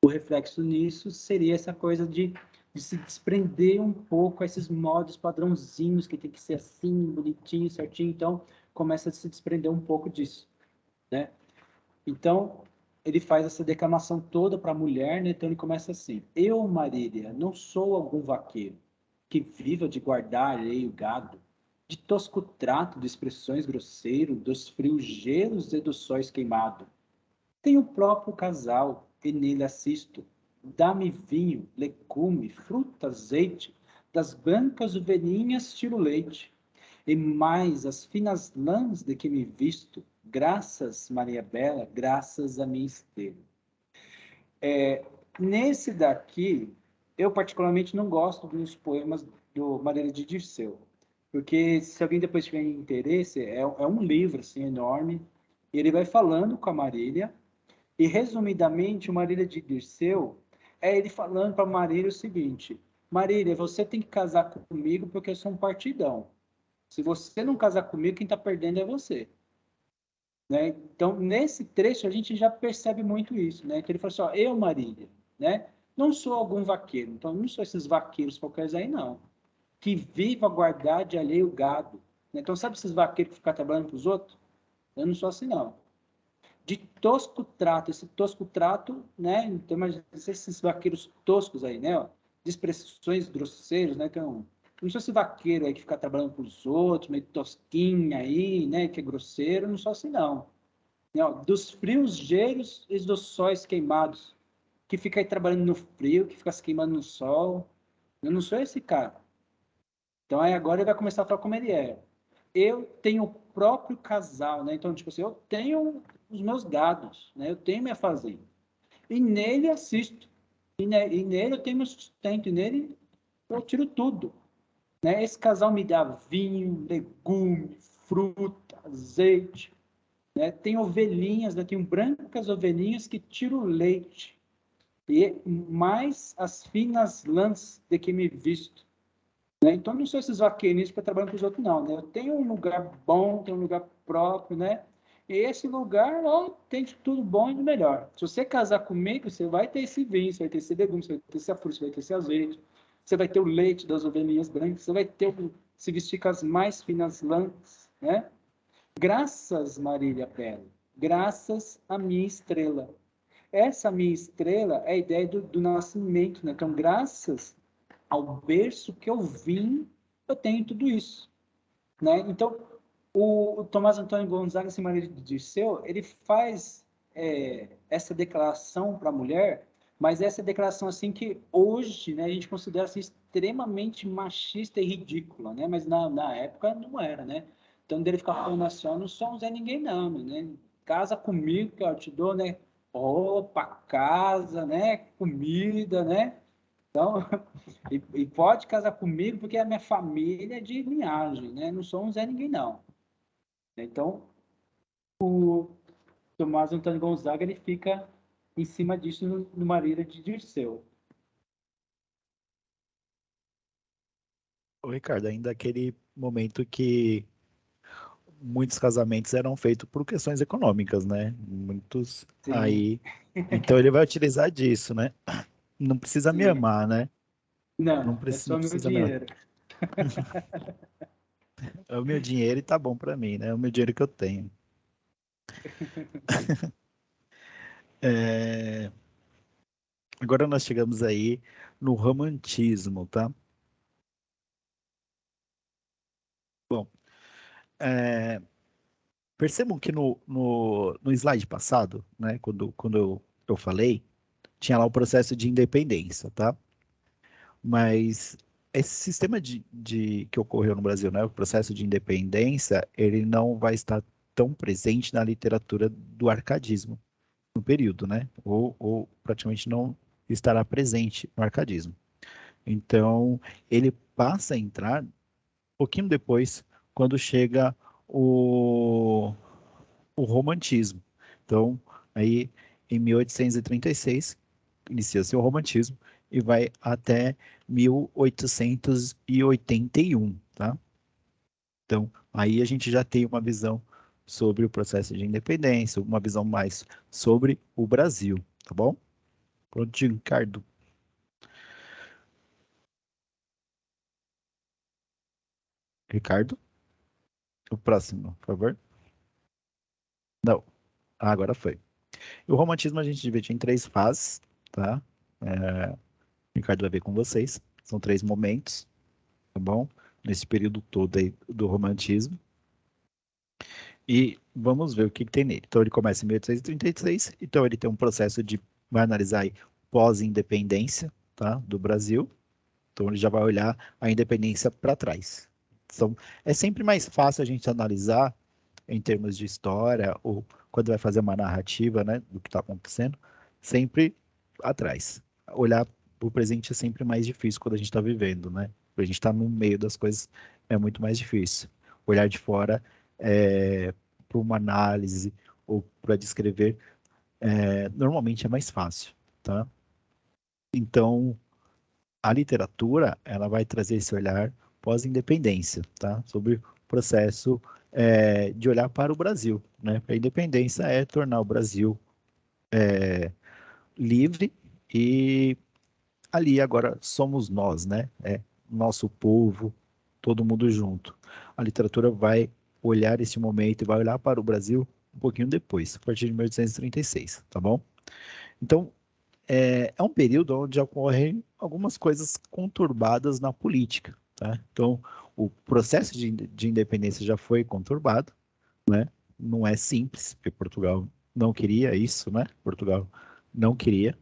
o reflexo nisso seria essa coisa de se desprender um pouco esses modos padrãozinhos que tem que ser assim, bonitinho, certinho. Então, começa a se desprender um pouco disso, né? Então, ele faz essa declamação toda para a mulher, né? Então, ele começa assim: Eu, Marília, não sou algum vaqueiro que viva de guardar alheio gado, de tosco trato, de expressões grosseiro, dos frios gelos e dos sóis queimado. Tenho o próprio casal, e nele assisto. Dá-me vinho, legume, fruta, azeite, das brancas ovelhinhas tiro leite, e mais as finas lãs de que me visto, graças, Maria Bela, graças a minha estrela. Nesse daqui, eu particularmente não gosto dos poemas do Maria de Dirceu, porque se alguém depois tiver interesse, é um livro assim, enorme, e ele vai falando com a Marília, e, resumidamente, o Marília de Dirceu é ele falando para Marília o seguinte: Marília, você tem que casar comigo porque eu sou um partidão. Se você não casar comigo, quem está perdendo é você. Né? Então, nesse trecho, a gente já percebe muito isso. Né? Que ele fala assim: ó, eu, Marília, né? Não sou algum vaqueiro. Então, não sou esses vaqueiros qualquer aí, não. Que viva a guardar de alheio gado. Né? Então, sabe esses vaqueiros que ficam trabalhando para os outros? Eu não sou assim, não. De tosco trato, esse tosco trato, né? Então, imagina esses vaqueiros toscos aí, né? Ó, de expressões grosseiras, né? Então, não sou esse vaqueiro aí que fica trabalhando para os outros, meio tosquinho aí, né? Que é grosseiro, não sou assim, não. Né, ó, dos frios gelos e dos sóis queimados, que fica aí trabalhando no frio, que fica se queimando no sol. Eu não sou esse cara. Então, aí agora ele vai começar a falar como ele é. Eu tenho o próprio casal, né? Então, tipo assim, eu tenho os meus gados, né? Eu tenho minha fazenda. E nele assisto. E nele eu tenho meu sustento. E nele eu tiro tudo. Né? Esse casal me dá vinho, legume, fruta, azeite. Né? Tem ovelhinhas, né? Tenho brancas ovelhinhas que tiro leite. E mais as finas lãs de que me visto. Né? Então, não sou esses vaqueirinhos para trabalhar com os outros, não. Né? Eu tenho um lugar bom, tenho um lugar próprio, né? E esse lugar ó, tem de tudo bom e de melhor. Se você casar comigo, você vai ter esse vinho, você vai ter esse legume, você vai ter essa fruta, você vai ter esse azeite, você vai ter o leite das ovelhinhas brancas, você vai ter se vestir com as mais finas lãs, né? Graças, Marília Pérez, graças à minha estrela. Essa minha estrela é a ideia do nascimento, né? Então, graças ao berço que eu vim, eu tenho tudo isso. Né? Então, o Tomás Antônio Gonzaga, esse marido de Dirceu, ele faz essa declaração para a mulher, mas essa declaração assim que hoje, né, a gente considera assim, extremamente machista e ridícula, né? Mas na época não era, né? Então dele ficar falando assim, ó, não sou um Zé Ninguém não, né? Casa comigo que eu te dou, né? Roupa, casa, né? Comida, né? Então, e pode casar comigo porque a minha família é de linhagem, né? Não sou um Zé Ninguém, não. Então, o Tomás Antônio Gonzaga, ele fica em cima disso no Marília de Dirceu. Ô, Ricardo, ainda aquele momento que muitos casamentos eram feitos por questões econômicas, né? Muitos Sim, aí. Então ele vai utilizar disso, né? Não precisa me sim. amar, né? Não, é Não só meu precisa me amar. dinheiro. É o meu dinheiro e tá bom para mim, né? É o meu dinheiro que eu tenho. É, agora nós chegamos aí no romantismo, tá? Bom, é, percebam que no slide passado, né, quando eu falei, tinha lá o processo de independência, tá? Mas esse sistema que ocorreu no Brasil, né, o processo de independência, ele não vai estar tão presente na literatura do arcadismo no período, né? Ou praticamente não estará presente no arcadismo. Então, ele passa a entrar um pouquinho depois, quando chega o romantismo. Então, aí em 1836, inicia-se o romantismo e vai até 1881, tá? Então, aí a gente já tem uma visão sobre o processo de independência, uma visão mais sobre o Brasil, tá bom? Pronto, Ricardo. Ricardo, o próximo, por favor. Não, agora foi. O romantismo a gente divide em 3 fases, tá? O Ricardo vai ver com vocês. São 3 momentos, tá bom? Nesse período todo aí do romantismo. E vamos ver o que tem nele. Então, ele começa em 1836, então ele tem um processo de, vai analisar aí pós-independência, tá, do Brasil. Então, ele já vai olhar a independência para trás. Então, é sempre mais fácil a gente analisar em termos de história, ou quando vai fazer uma narrativa, né, do que está acontecendo, sempre atrás. Olhar para o presente é sempre mais difícil quando a gente está vivendo, né? A gente está no meio das coisas, é muito mais difícil. Olhar de fora para uma análise ou para descrever, normalmente é mais fácil, tá? Então, a literatura, ela vai trazer esse olhar pós-independência, tá? Sobre o processo de olhar para o Brasil, né? A independência é tornar o Brasil livre e ali agora somos nós, né? É nosso povo, todo mundo junto. A literatura vai olhar esse momento e vai olhar para o Brasil um pouquinho depois, a partir de 1836, tá bom? Então, é um período onde ocorrem algumas coisas conturbadas na política, tá? Então, o processo de independência já foi conturbado, né? Não é simples, porque Portugal não queria isso, né? Portugal não queria.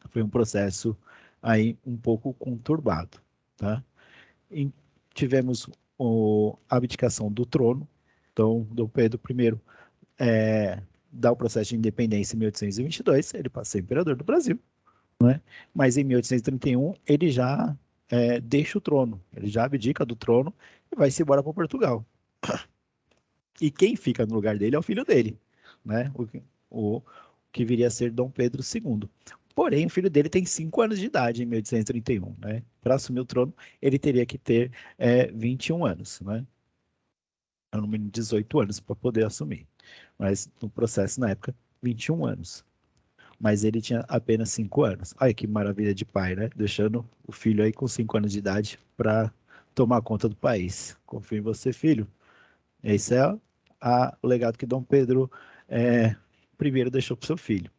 Foi um processo aí um pouco conturbado, tá? E tivemos a abdicação do trono, então, Dom Pedro I dá o processo de independência em 1822, ele passa a ser imperador do Brasil, né? Mas em 1831 ele já deixa o trono, ele já abdica do trono e vai-se embora para Portugal. E quem fica no lugar dele é o filho dele, né? O que viria a ser Dom Pedro II. Porém, o filho dele tem 5 anos de idade em 1831, né? Para assumir o trono, ele teria que ter 21 anos, né? No mínimo 18 anos para poder assumir. Mas no processo, na época, 21 anos. Mas ele tinha apenas 5 anos. Olha que maravilha de pai, né? Deixando o filho aí com 5 anos de idade para tomar conta do país. Confio em você, filho. Esse é o legado que Dom Pedro I deixou para o seu filho.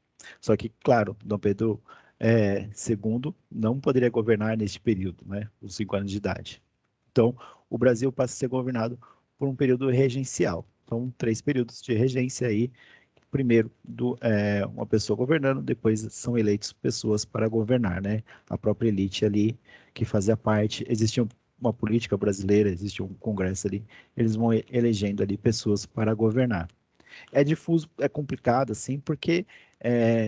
Só que, claro, Dom Pedro II não poderia governar neste período, né? Os 5 anos de idade. Então, o Brasil passa a ser governado por um período regencial. Então, 3 períodos de regência aí. Primeiro, uma pessoa governando, depois são eleitos pessoas para governar, né? A própria elite ali que fazia parte. Existia uma política brasileira, existia um congresso ali, eles vão elegendo ali pessoas para governar. É difuso, é complicado, assim, porque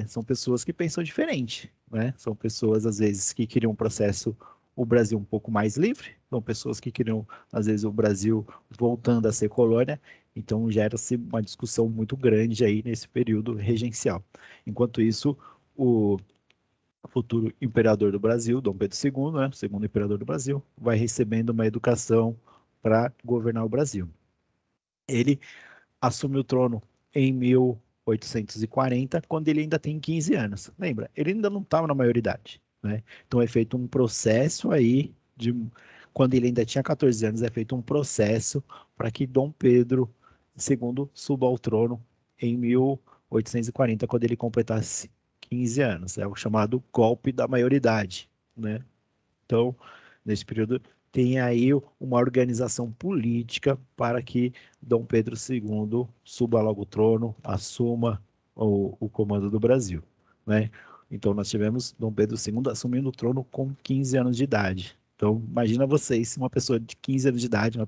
são pessoas que pensam diferente, né? São pessoas, às vezes, que queriam um processo, o Brasil um pouco mais livre, são pessoas que queriam, às vezes, o Brasil voltando a ser colônia, então gera-se uma discussão muito grande aí nesse período regencial. Enquanto isso, o futuro imperador do Brasil, Dom Pedro II, né, o segundo imperador do Brasil, vai recebendo uma educação para governar o Brasil. Ele assume o trono em 1840, quando ele ainda tem 15 anos. Lembra? Ele ainda não estava na maioridade, né? Então é feito um processo aí quando ele ainda tinha 14 anos, é feito um processo para que Dom Pedro II suba ao trono em 1840, quando ele completasse 15 anos. É o chamado golpe da maioridade, né? Então, nesse período, tem aí uma organização política para que Dom Pedro II suba logo o trono, assuma o comando do Brasil, né? Então, nós tivemos Dom Pedro II assumindo o trono com 15 anos de idade. Então, imagina vocês, se uma pessoa de 15 anos de idade,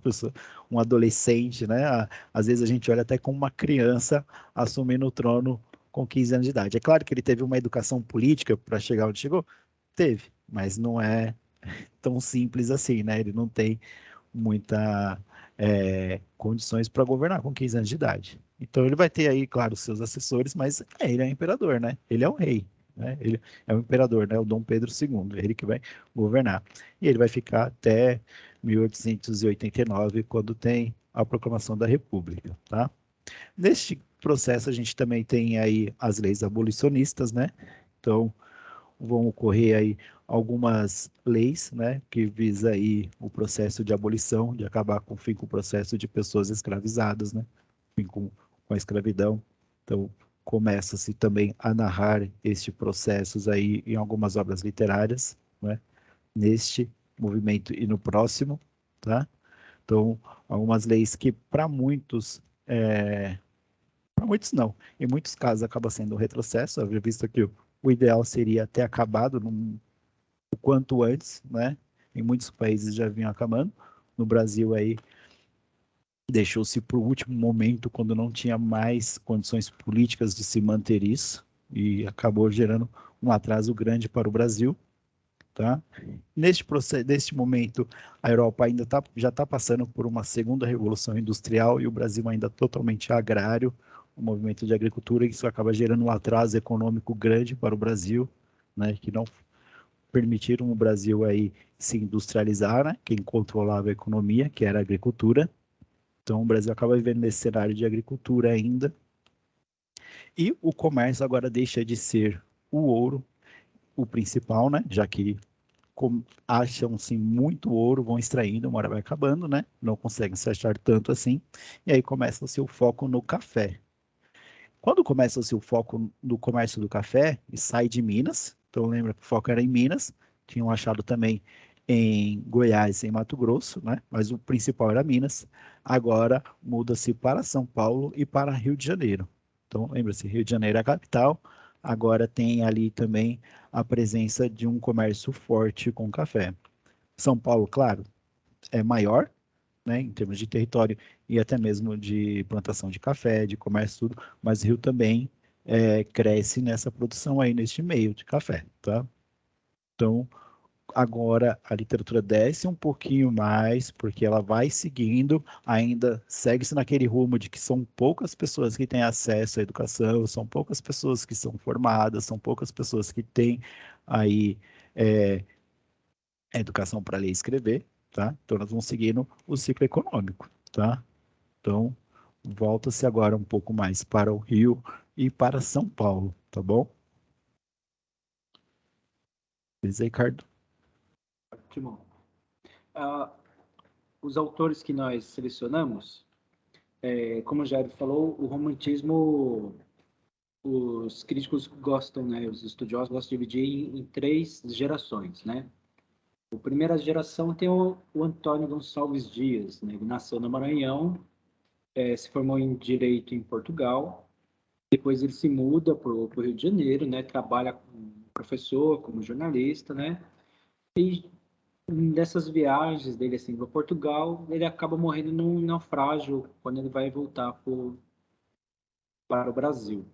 um adolescente, né? Às vezes a gente olha até como uma criança assumindo o trono com 15 anos de idade. É claro que ele teve uma educação política para chegar onde chegou? Teve, mas não é tão simples assim, né? Ele não tem muita condições para governar com 15 anos de idade. Então ele vai ter aí, claro, os seus assessores, mas ele é o imperador, né? Ele é o rei, né? Ele é o imperador, né? O Dom Pedro II, ele que vai governar. E ele vai ficar até 1889, quando tem a proclamação da República, tá? Neste processo a gente também tem aí as leis abolicionistas, né? Então, vão ocorrer aí algumas leis, né, que visa aí o processo de abolição, de acabar com o fim com o processo de pessoas escravizadas, né, fim com a escravidão. Então, começa-se também a narrar estes processos aí em algumas obras literárias, né, neste movimento e no próximo, tá? Então, algumas leis que para muitos não, em muitos casos acaba sendo um retrocesso, haver visto que o ideal seria ter acabado o quanto antes, né? Em muitos países já vinham acabando. No Brasil aí deixou-se para o último momento, quando não tinha mais condições políticas de se manter isso, e acabou gerando um atraso grande para o Brasil, tá? Neste momento, a Europa ainda já está passando por uma segunda revolução industrial e o Brasil ainda totalmente agrário, um movimento de agricultura, e isso acaba gerando um atraso econômico grande para o Brasil, né, que não permitiram o Brasil aí se industrializar, né? Quem controlava a economia, que era a agricultura. Então o Brasil acaba vivendo nesse cenário de agricultura ainda. E o comércio agora deixa de ser o ouro, o principal, né? Já que acham-se muito ouro, vão extraindo, uma hora vai acabando, né? Não conseguem se achar tanto assim. E aí começa o seu foco no café. Quando começa o seu foco no comércio do café, e sai de Minas, então lembra que o foco era em Minas, tinham achado também em Goiás, em Mato Grosso, né? Mas o principal era Minas. Agora muda-se para São Paulo e para Rio de Janeiro. Então lembra-se, Rio de Janeiro é a capital, agora tem ali também a presença de um comércio forte com café. São Paulo, claro, é maior, né, em termos de território e até mesmo de plantação de café, de comércio, tudo, mas Rio também cresce nessa produção aí, neste meio de café, tá? Então, agora a literatura desce um pouquinho mais, porque ela vai seguindo, ainda segue-se naquele rumo de que são poucas pessoas que têm acesso à educação, são poucas pessoas que são formadas, são poucas pessoas que têm aí a educação para ler e escrever, tá? Então nós vamos seguindo o ciclo econômico, tá? Então, volta-se agora um pouco mais para o Rio e para São Paulo, tá bom? Beleza, Ricardo? Ótimo. Ah, os autores que nós selecionamos, como o Jair falou, o romantismo, os críticos gostam, né, os estudiosos gostam de dividir em três gerações, né? A primeira geração tem o Antônio Gonçalves Dias, né? Ele nasceu no Maranhão, se formou em Direito em Portugal, depois ele se muda para o Rio de Janeiro, né? Trabalha como professor, como jornalista, né? E dessas viagens dele assim para Portugal, ele acaba morrendo num naufrágio quando ele vai voltar para o Brasil.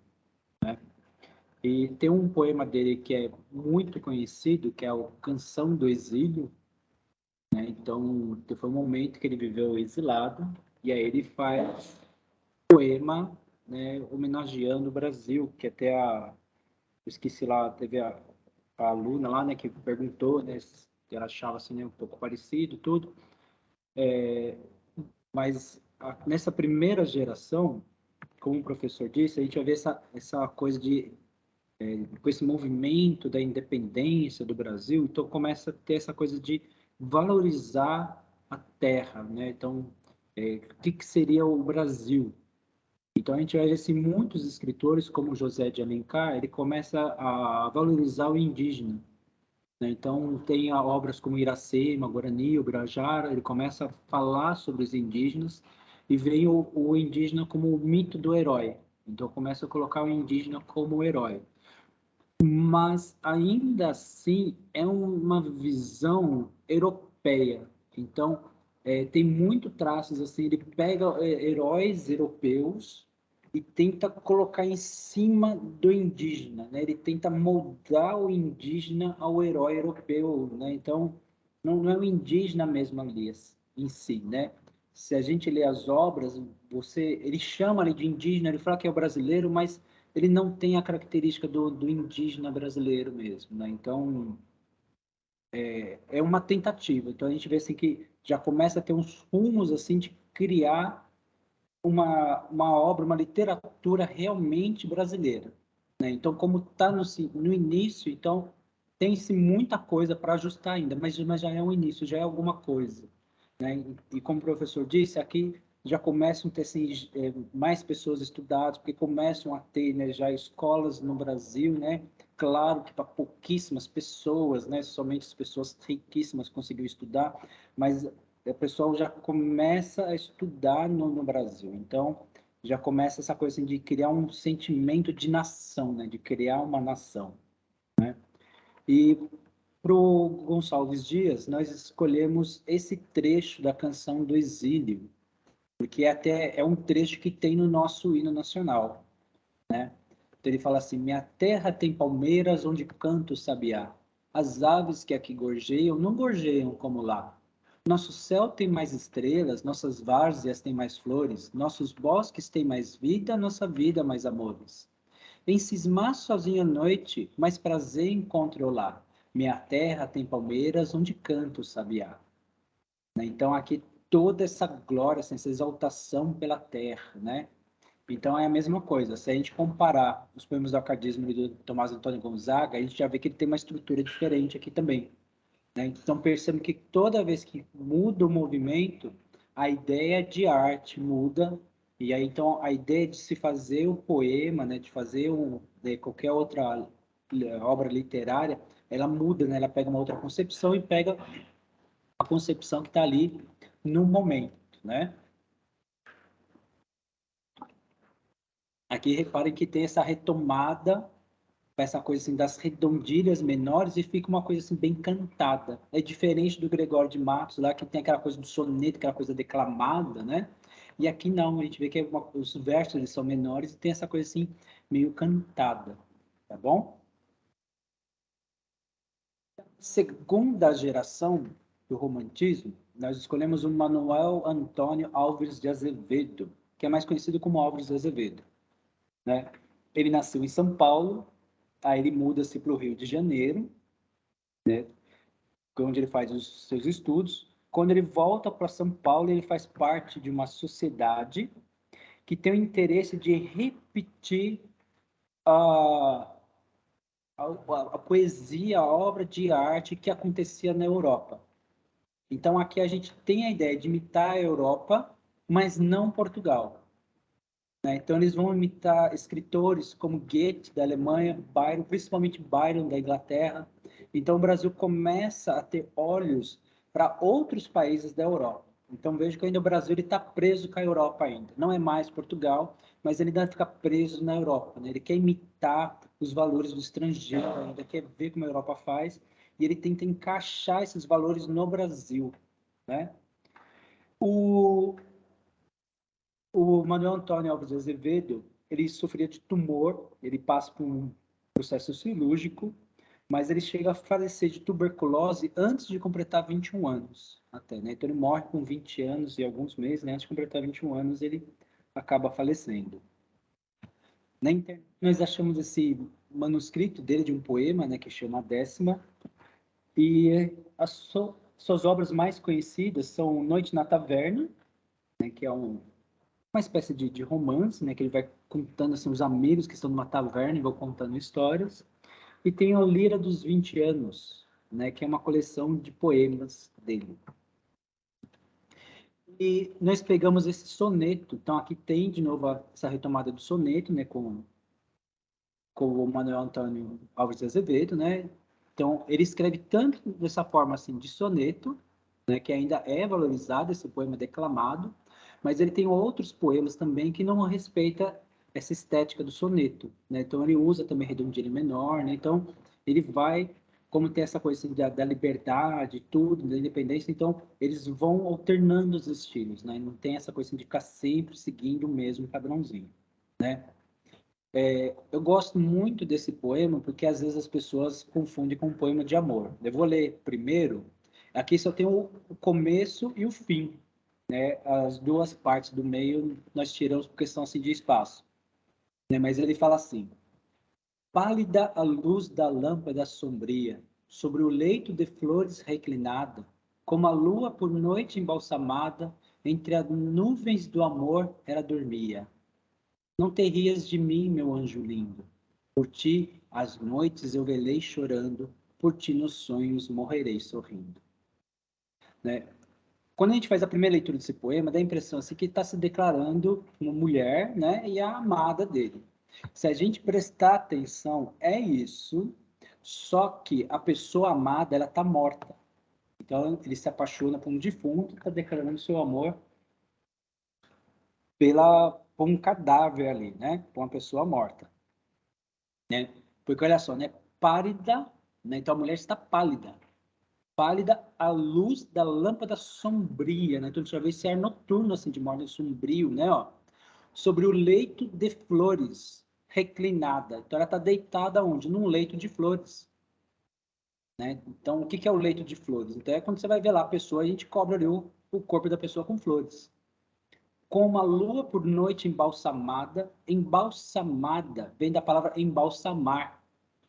E tem um poema dele que é muito conhecido, que é o Canção do Exílio, né? Então, foi um momento que ele viveu exilado, e aí ele faz um poema, né, homenageando o Brasil, que até eu esqueci lá, teve a aluna lá, né, que perguntou, né, que ela achava assim, né, um pouco parecido, tudo. Mas nessa primeira geração, como o professor disse, a gente vai ver essa coisa de com esse movimento da independência do Brasil, então começa a ter essa coisa de valorizar a terra, né? Então, o que seria o Brasil? Então a gente vai ver assim, muitos escritores, como José de Alencar, ele começa a valorizar o indígena, né? Então tem obras como Iracema, Guarani, Ubirajara, ele começa a falar sobre os indígenas e vem o indígena como o mito do herói. Então começa a colocar o indígena como o herói. mas ainda assim é uma visão europeia. Então, tem muito traços assim, ele pega heróis europeus e tenta colocar em cima do indígena, né? Ele tenta moldar o indígena ao herói europeu, né? Então, não é o indígena mesmo ali em si, né? Se a gente lê as obras, ele chama ali de indígena, ele fala que é o brasileiro, mas ele não tem a característica do indígena brasileiro mesmo, né? Então, é uma tentativa. Então, a gente vê assim que já começa a ter uns rumos assim de criar uma obra, uma literatura realmente brasileira, né? Então, como está no início, então tem-se muita coisa para ajustar ainda, mas já é um início, já é alguma coisa, né? E como o professor disse, aqui já começam a ter assim, mais pessoas estudadas, porque começam a ter, né, já escolas no Brasil, né? Claro que para pouquíssimas pessoas, né? Somente as pessoas riquíssimas conseguiram estudar, mas o pessoal já começa a estudar no Brasil. Então, já começa essa coisa assim, de criar um sentimento de nação, né? De criar uma nação. E para o Gonçalves Dias, nós escolhemos esse trecho da canção do Exílio, porque até é um trecho que tem no nosso hino nacional, né? Então ele fala assim: minha terra tem palmeiras onde canta o sabiá. As aves que aqui gorjeiam não gorjeiam como lá. Nosso céu tem mais estrelas, nossas várzeas têm mais flores, nossos bosques têm mais vida, nossa vida mais amores. Em cismar sozinho à noite, mais prazer encontro lá. Minha terra tem palmeiras onde canta o sabiá. Né? Então aqui toda essa glória, essa exaltação pela terra, né? Então é a mesma coisa. Se a gente comparar os poemas do Arcadismo e do Tomás Antônio Gonzaga, a gente já vê que ele tem uma estrutura diferente aqui também. Né? Então percebo que toda vez que muda o movimento, a ideia de arte muda, e aí então a ideia de se fazer o poema, né, de fazer qualquer outra obra literária, ela muda, né? Ela pega uma outra concepção e pega a concepção que está ali no momento, né? Aqui reparem que tem essa retomada, essa coisa assim das redondilhas menores e fica uma coisa assim bem cantada. É diferente do Gregório de Matos lá que tem aquela coisa do soneto, aquela coisa declamada, né? E aqui não, a gente vê que os versos eles são menores e tem essa coisa assim meio cantada, tá bom? Segunda geração do romantismo, nós escolhemos o Manuel Antônio Álvares de Azevedo, que é mais conhecido como Álvares de Azevedo, né? Ele nasceu em São Paulo, aí ele muda-se para o Rio de Janeiro, né? Onde ele faz os seus estudos. Quando ele volta para São Paulo, ele faz parte de uma sociedade que tem o interesse de repetir a, a poesia, a obra de arte que acontecia na Europa. Então, aqui a gente tem a ideia de imitar a Europa, mas não Portugal. Né? Então, eles vão imitar escritores como Goethe, da Alemanha, Byron, principalmente Byron, da Inglaterra. Então, o Brasil começa a ter olhos para outros países da Europa. Então, vejo que ainda o Brasil está preso com a Europa ainda. Não é mais Portugal, mas ele ainda fica preso na Europa. Né? Ele quer imitar os valores do estrangeiro, ainda quer ver como a Europa faz, e ele tenta encaixar esses valores no Brasil. Né? O Manuel Antônio Alves de Azevedo, ele sofria de tumor, ele passa por um processo cirúrgico, mas ele chega a falecer de tuberculose antes de completar 21 anos, até, né? Então ele morre com 20 anos e alguns meses, né? Antes de completar 21 anos, ele acaba falecendo. Na internet, nós achamos esse manuscrito dele de um poema, né, que chama A Décima, e as suas obras mais conhecidas são Noite na Taverna, né, que é uma espécie de romance, né, que ele vai contando assim, os amigos que estão numa taverna e vão contando histórias. E tem o Lira dos 20 Anos, né, que é uma coleção de poemas dele. E nós pegamos esse soneto, então aqui tem de novo essa retomada do soneto, né, com o Manuel Antônio Alves de Azevedo, né? Então ele escreve tanto dessa forma assim de soneto, né, que ainda é valorizado esse poema declamado, mas ele tem outros poemas também que não respeita essa estética do soneto, né? Então ele usa também redondilho menor, né? Então ele vai, como tem essa coisa assim, da liberdade, tudo, da independência, então eles vão alternando os estilos, né? Não tem essa coisa assim, de ficar sempre seguindo o mesmo padrãozinho, né? Eu gosto muito desse poema porque às vezes as pessoas confundem com um poema de amor. Eu vou ler primeiro. Aqui só tem o começo e o fim, né? As duas partes do meio nós tiramos por questão assim de espaço, né? Mas ele fala assim: pálida a luz da lâmpada sombria, sobre o leito de flores reclinada, como a lua por noite embalsamada, entre as nuvens do amor ela dormia. Não te rias de mim, meu anjo lindo. Por ti, às noites eu velei chorando, por ti nos sonhos morrerei sorrindo. Né? Quando a gente faz a primeira leitura desse poema, dá a impressão assim, que está se declarando uma mulher, né, e a amada dele. Se a gente prestar atenção, é isso, só que a pessoa amada, ela está morta. Então, ele se apaixona por um defunto, está declarando seu amor por um cadáver ali, né, por uma pessoa morta. Né? Porque olha só, né? Pálida, né? Então a mulher está pálida. Pálida à luz da lâmpada sombria, né? Então a gente já vê esse ar noturno, assim, de morte sombrio, né? Ó, sobre o leito de flores, reclinada. Então ela está deitada onde? Num leito de flores. Né? Então o que é o leito de flores? Então é quando você vai ver lá a pessoa, a gente cobre ali o corpo da pessoa com flores. Com uma lua por noite embalsamada, embalsamada, vem da palavra embalsamar,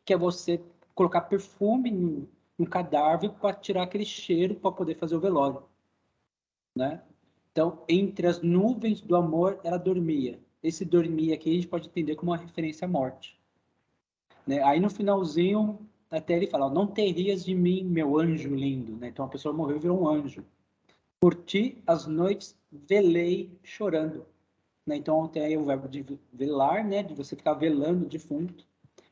que é você colocar perfume no cadáver para tirar aquele cheiro para poder fazer o velório, né? Então, entre as nuvens do amor, ela dormia. Esse dormir aqui a gente pode entender como uma referência à morte, né? Aí no finalzinho, até ele fala, não te rias de mim, meu anjo lindo, né? Então a pessoa morreu e virou um anjo. Por ti, as noites velei chorando, né? Então tem aí o verbo de velar, né? De você ficar velando o defunto.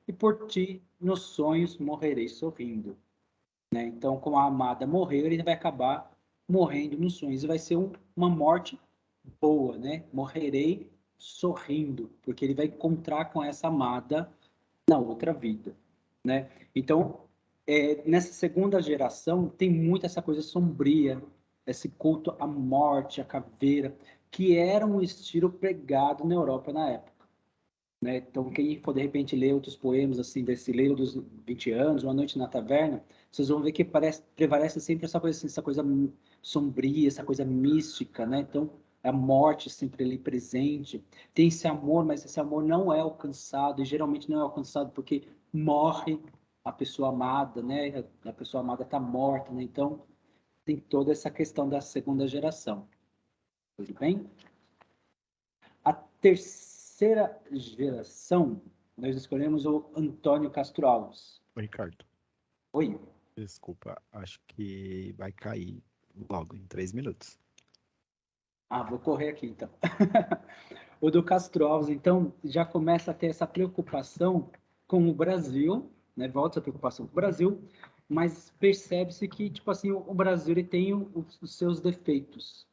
E por ti, nos sonhos, morrerei sorrindo. Né? Então, como a amada morreu, ele vai acabar morrendo nos sonhos. E vai ser uma morte boa, né? Morrerei sorrindo, porque ele vai encontrar com essa amada na outra vida, né? Então, nessa segunda geração, tem muito essa coisa sombria, esse culto à morte, à caveira, que era um estilo pregado na Europa na época. Né? Então, quem for de repente ler outros poemas assim desse Leilo dos 20 anos, Uma Noite na Taverna, vocês vão ver que prevalece sempre essa coisa, assim, essa coisa sombria, essa coisa mística, né? Então, a morte sempre ali presente. Tem esse amor, mas esse amor não é alcançado, e geralmente não é alcançado porque morre a pessoa amada, né? A pessoa amada está morta, né? Então, tem toda essa questão da segunda geração. Tudo bem? A terceira geração, nós escolhemos o Antônio Castro Alves. Ô, Ricardo, Oi. desculpa, acho que vai cair logo em 3 minutos. Vou correr aqui então. O do Castro Alves, então, já começa a ter essa preocupação com o Brasil, né? Volta a preocupação com o Brasil, mas percebe-se que, tipo assim, o Brasil ele tem os seus defeitos,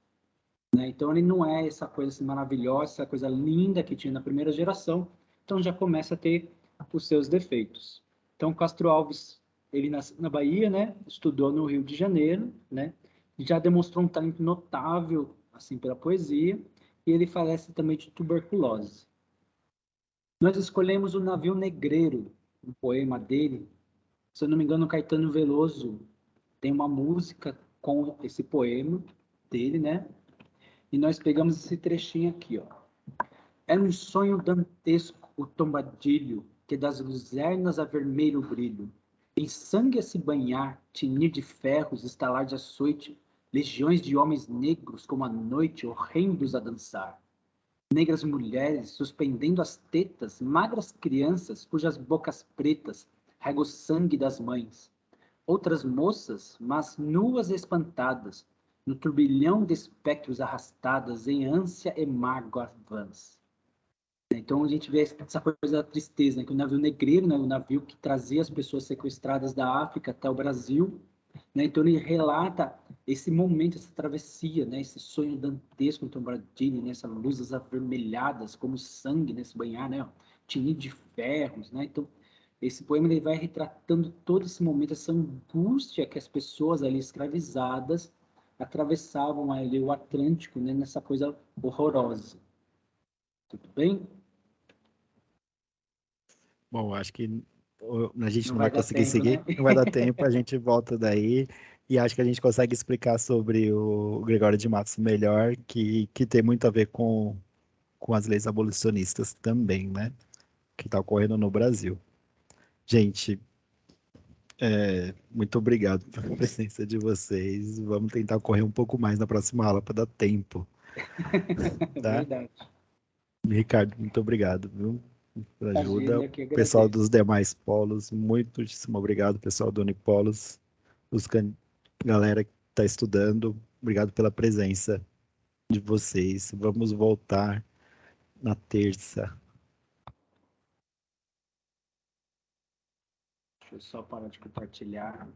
né? Então, ele não é essa coisa assim, maravilhosa, essa coisa linda que tinha na primeira geração, então já começa a ter os seus defeitos. Então, Castro Alves, ele nasceu na Bahia, né? Estudou no Rio de Janeiro, né? Já demonstrou um talento notável, assim, pela poesia, e ele falece também de tuberculose. Nós escolhemos o Navio Negreiro, um poema dele. Se eu não me engano, Caetano Veloso tem uma música com esse poema dele, né? E nós pegamos esse trechinho aqui, ó. É um sonho dantesco o tombadilho, que das luzernas a vermelho brilho. Em sangue a se banhar, tinir de ferros, estalar de açoite, legiões de homens negros como a noite, horrendos a dançar. Negras mulheres suspendendo as tetas, magras crianças cujas bocas pretas rega o sangue das mães. Outras moças, mas nuas e espantadas, no turbilhão de espectros arrastadas em ânsia e mágoa vãs. Então a gente vê essa coisa da tristeza, né? Que o navio negreiro, né? O navio que trazia as pessoas sequestradas da África até o Brasil, né? Então ele relata esse momento, essa travessia, né? Esse sonho dantesco do Tombadini, né? Essas luzes avermelhadas, como sangue, né? Se banhar, né? Tinido de ferros, né? Então esse poema ele vai retratando todo esse momento, essa angústia que as pessoas ali escravizadas atravessavam ali o Atlântico, né? Nessa coisa horrorosa. Tudo bem? Bom, acho que a gente Não não vai vai dar conseguir tempo, seguir, né? não vai dar tempo, a gente volta daí e acho que a gente consegue explicar sobre o Gregório de Matos melhor, que tem muito a ver com as leis abolicionistas também, né? Que está ocorrendo no Brasil. Gente, muito obrigado pela presença de vocês. Vamos tentar correr um pouco mais na próxima aula para dar tempo, É tá? verdade. Ricardo, muito obrigado, viu? Por Imagina, ajuda. eu que Pessoal agradeço. dos demais polos, muitíssimo obrigado. Pessoal do Unipolos, galera que está estudando, obrigado pela presença de vocês. Vamos voltar na terça. Deixa eu só parar de compartilhar.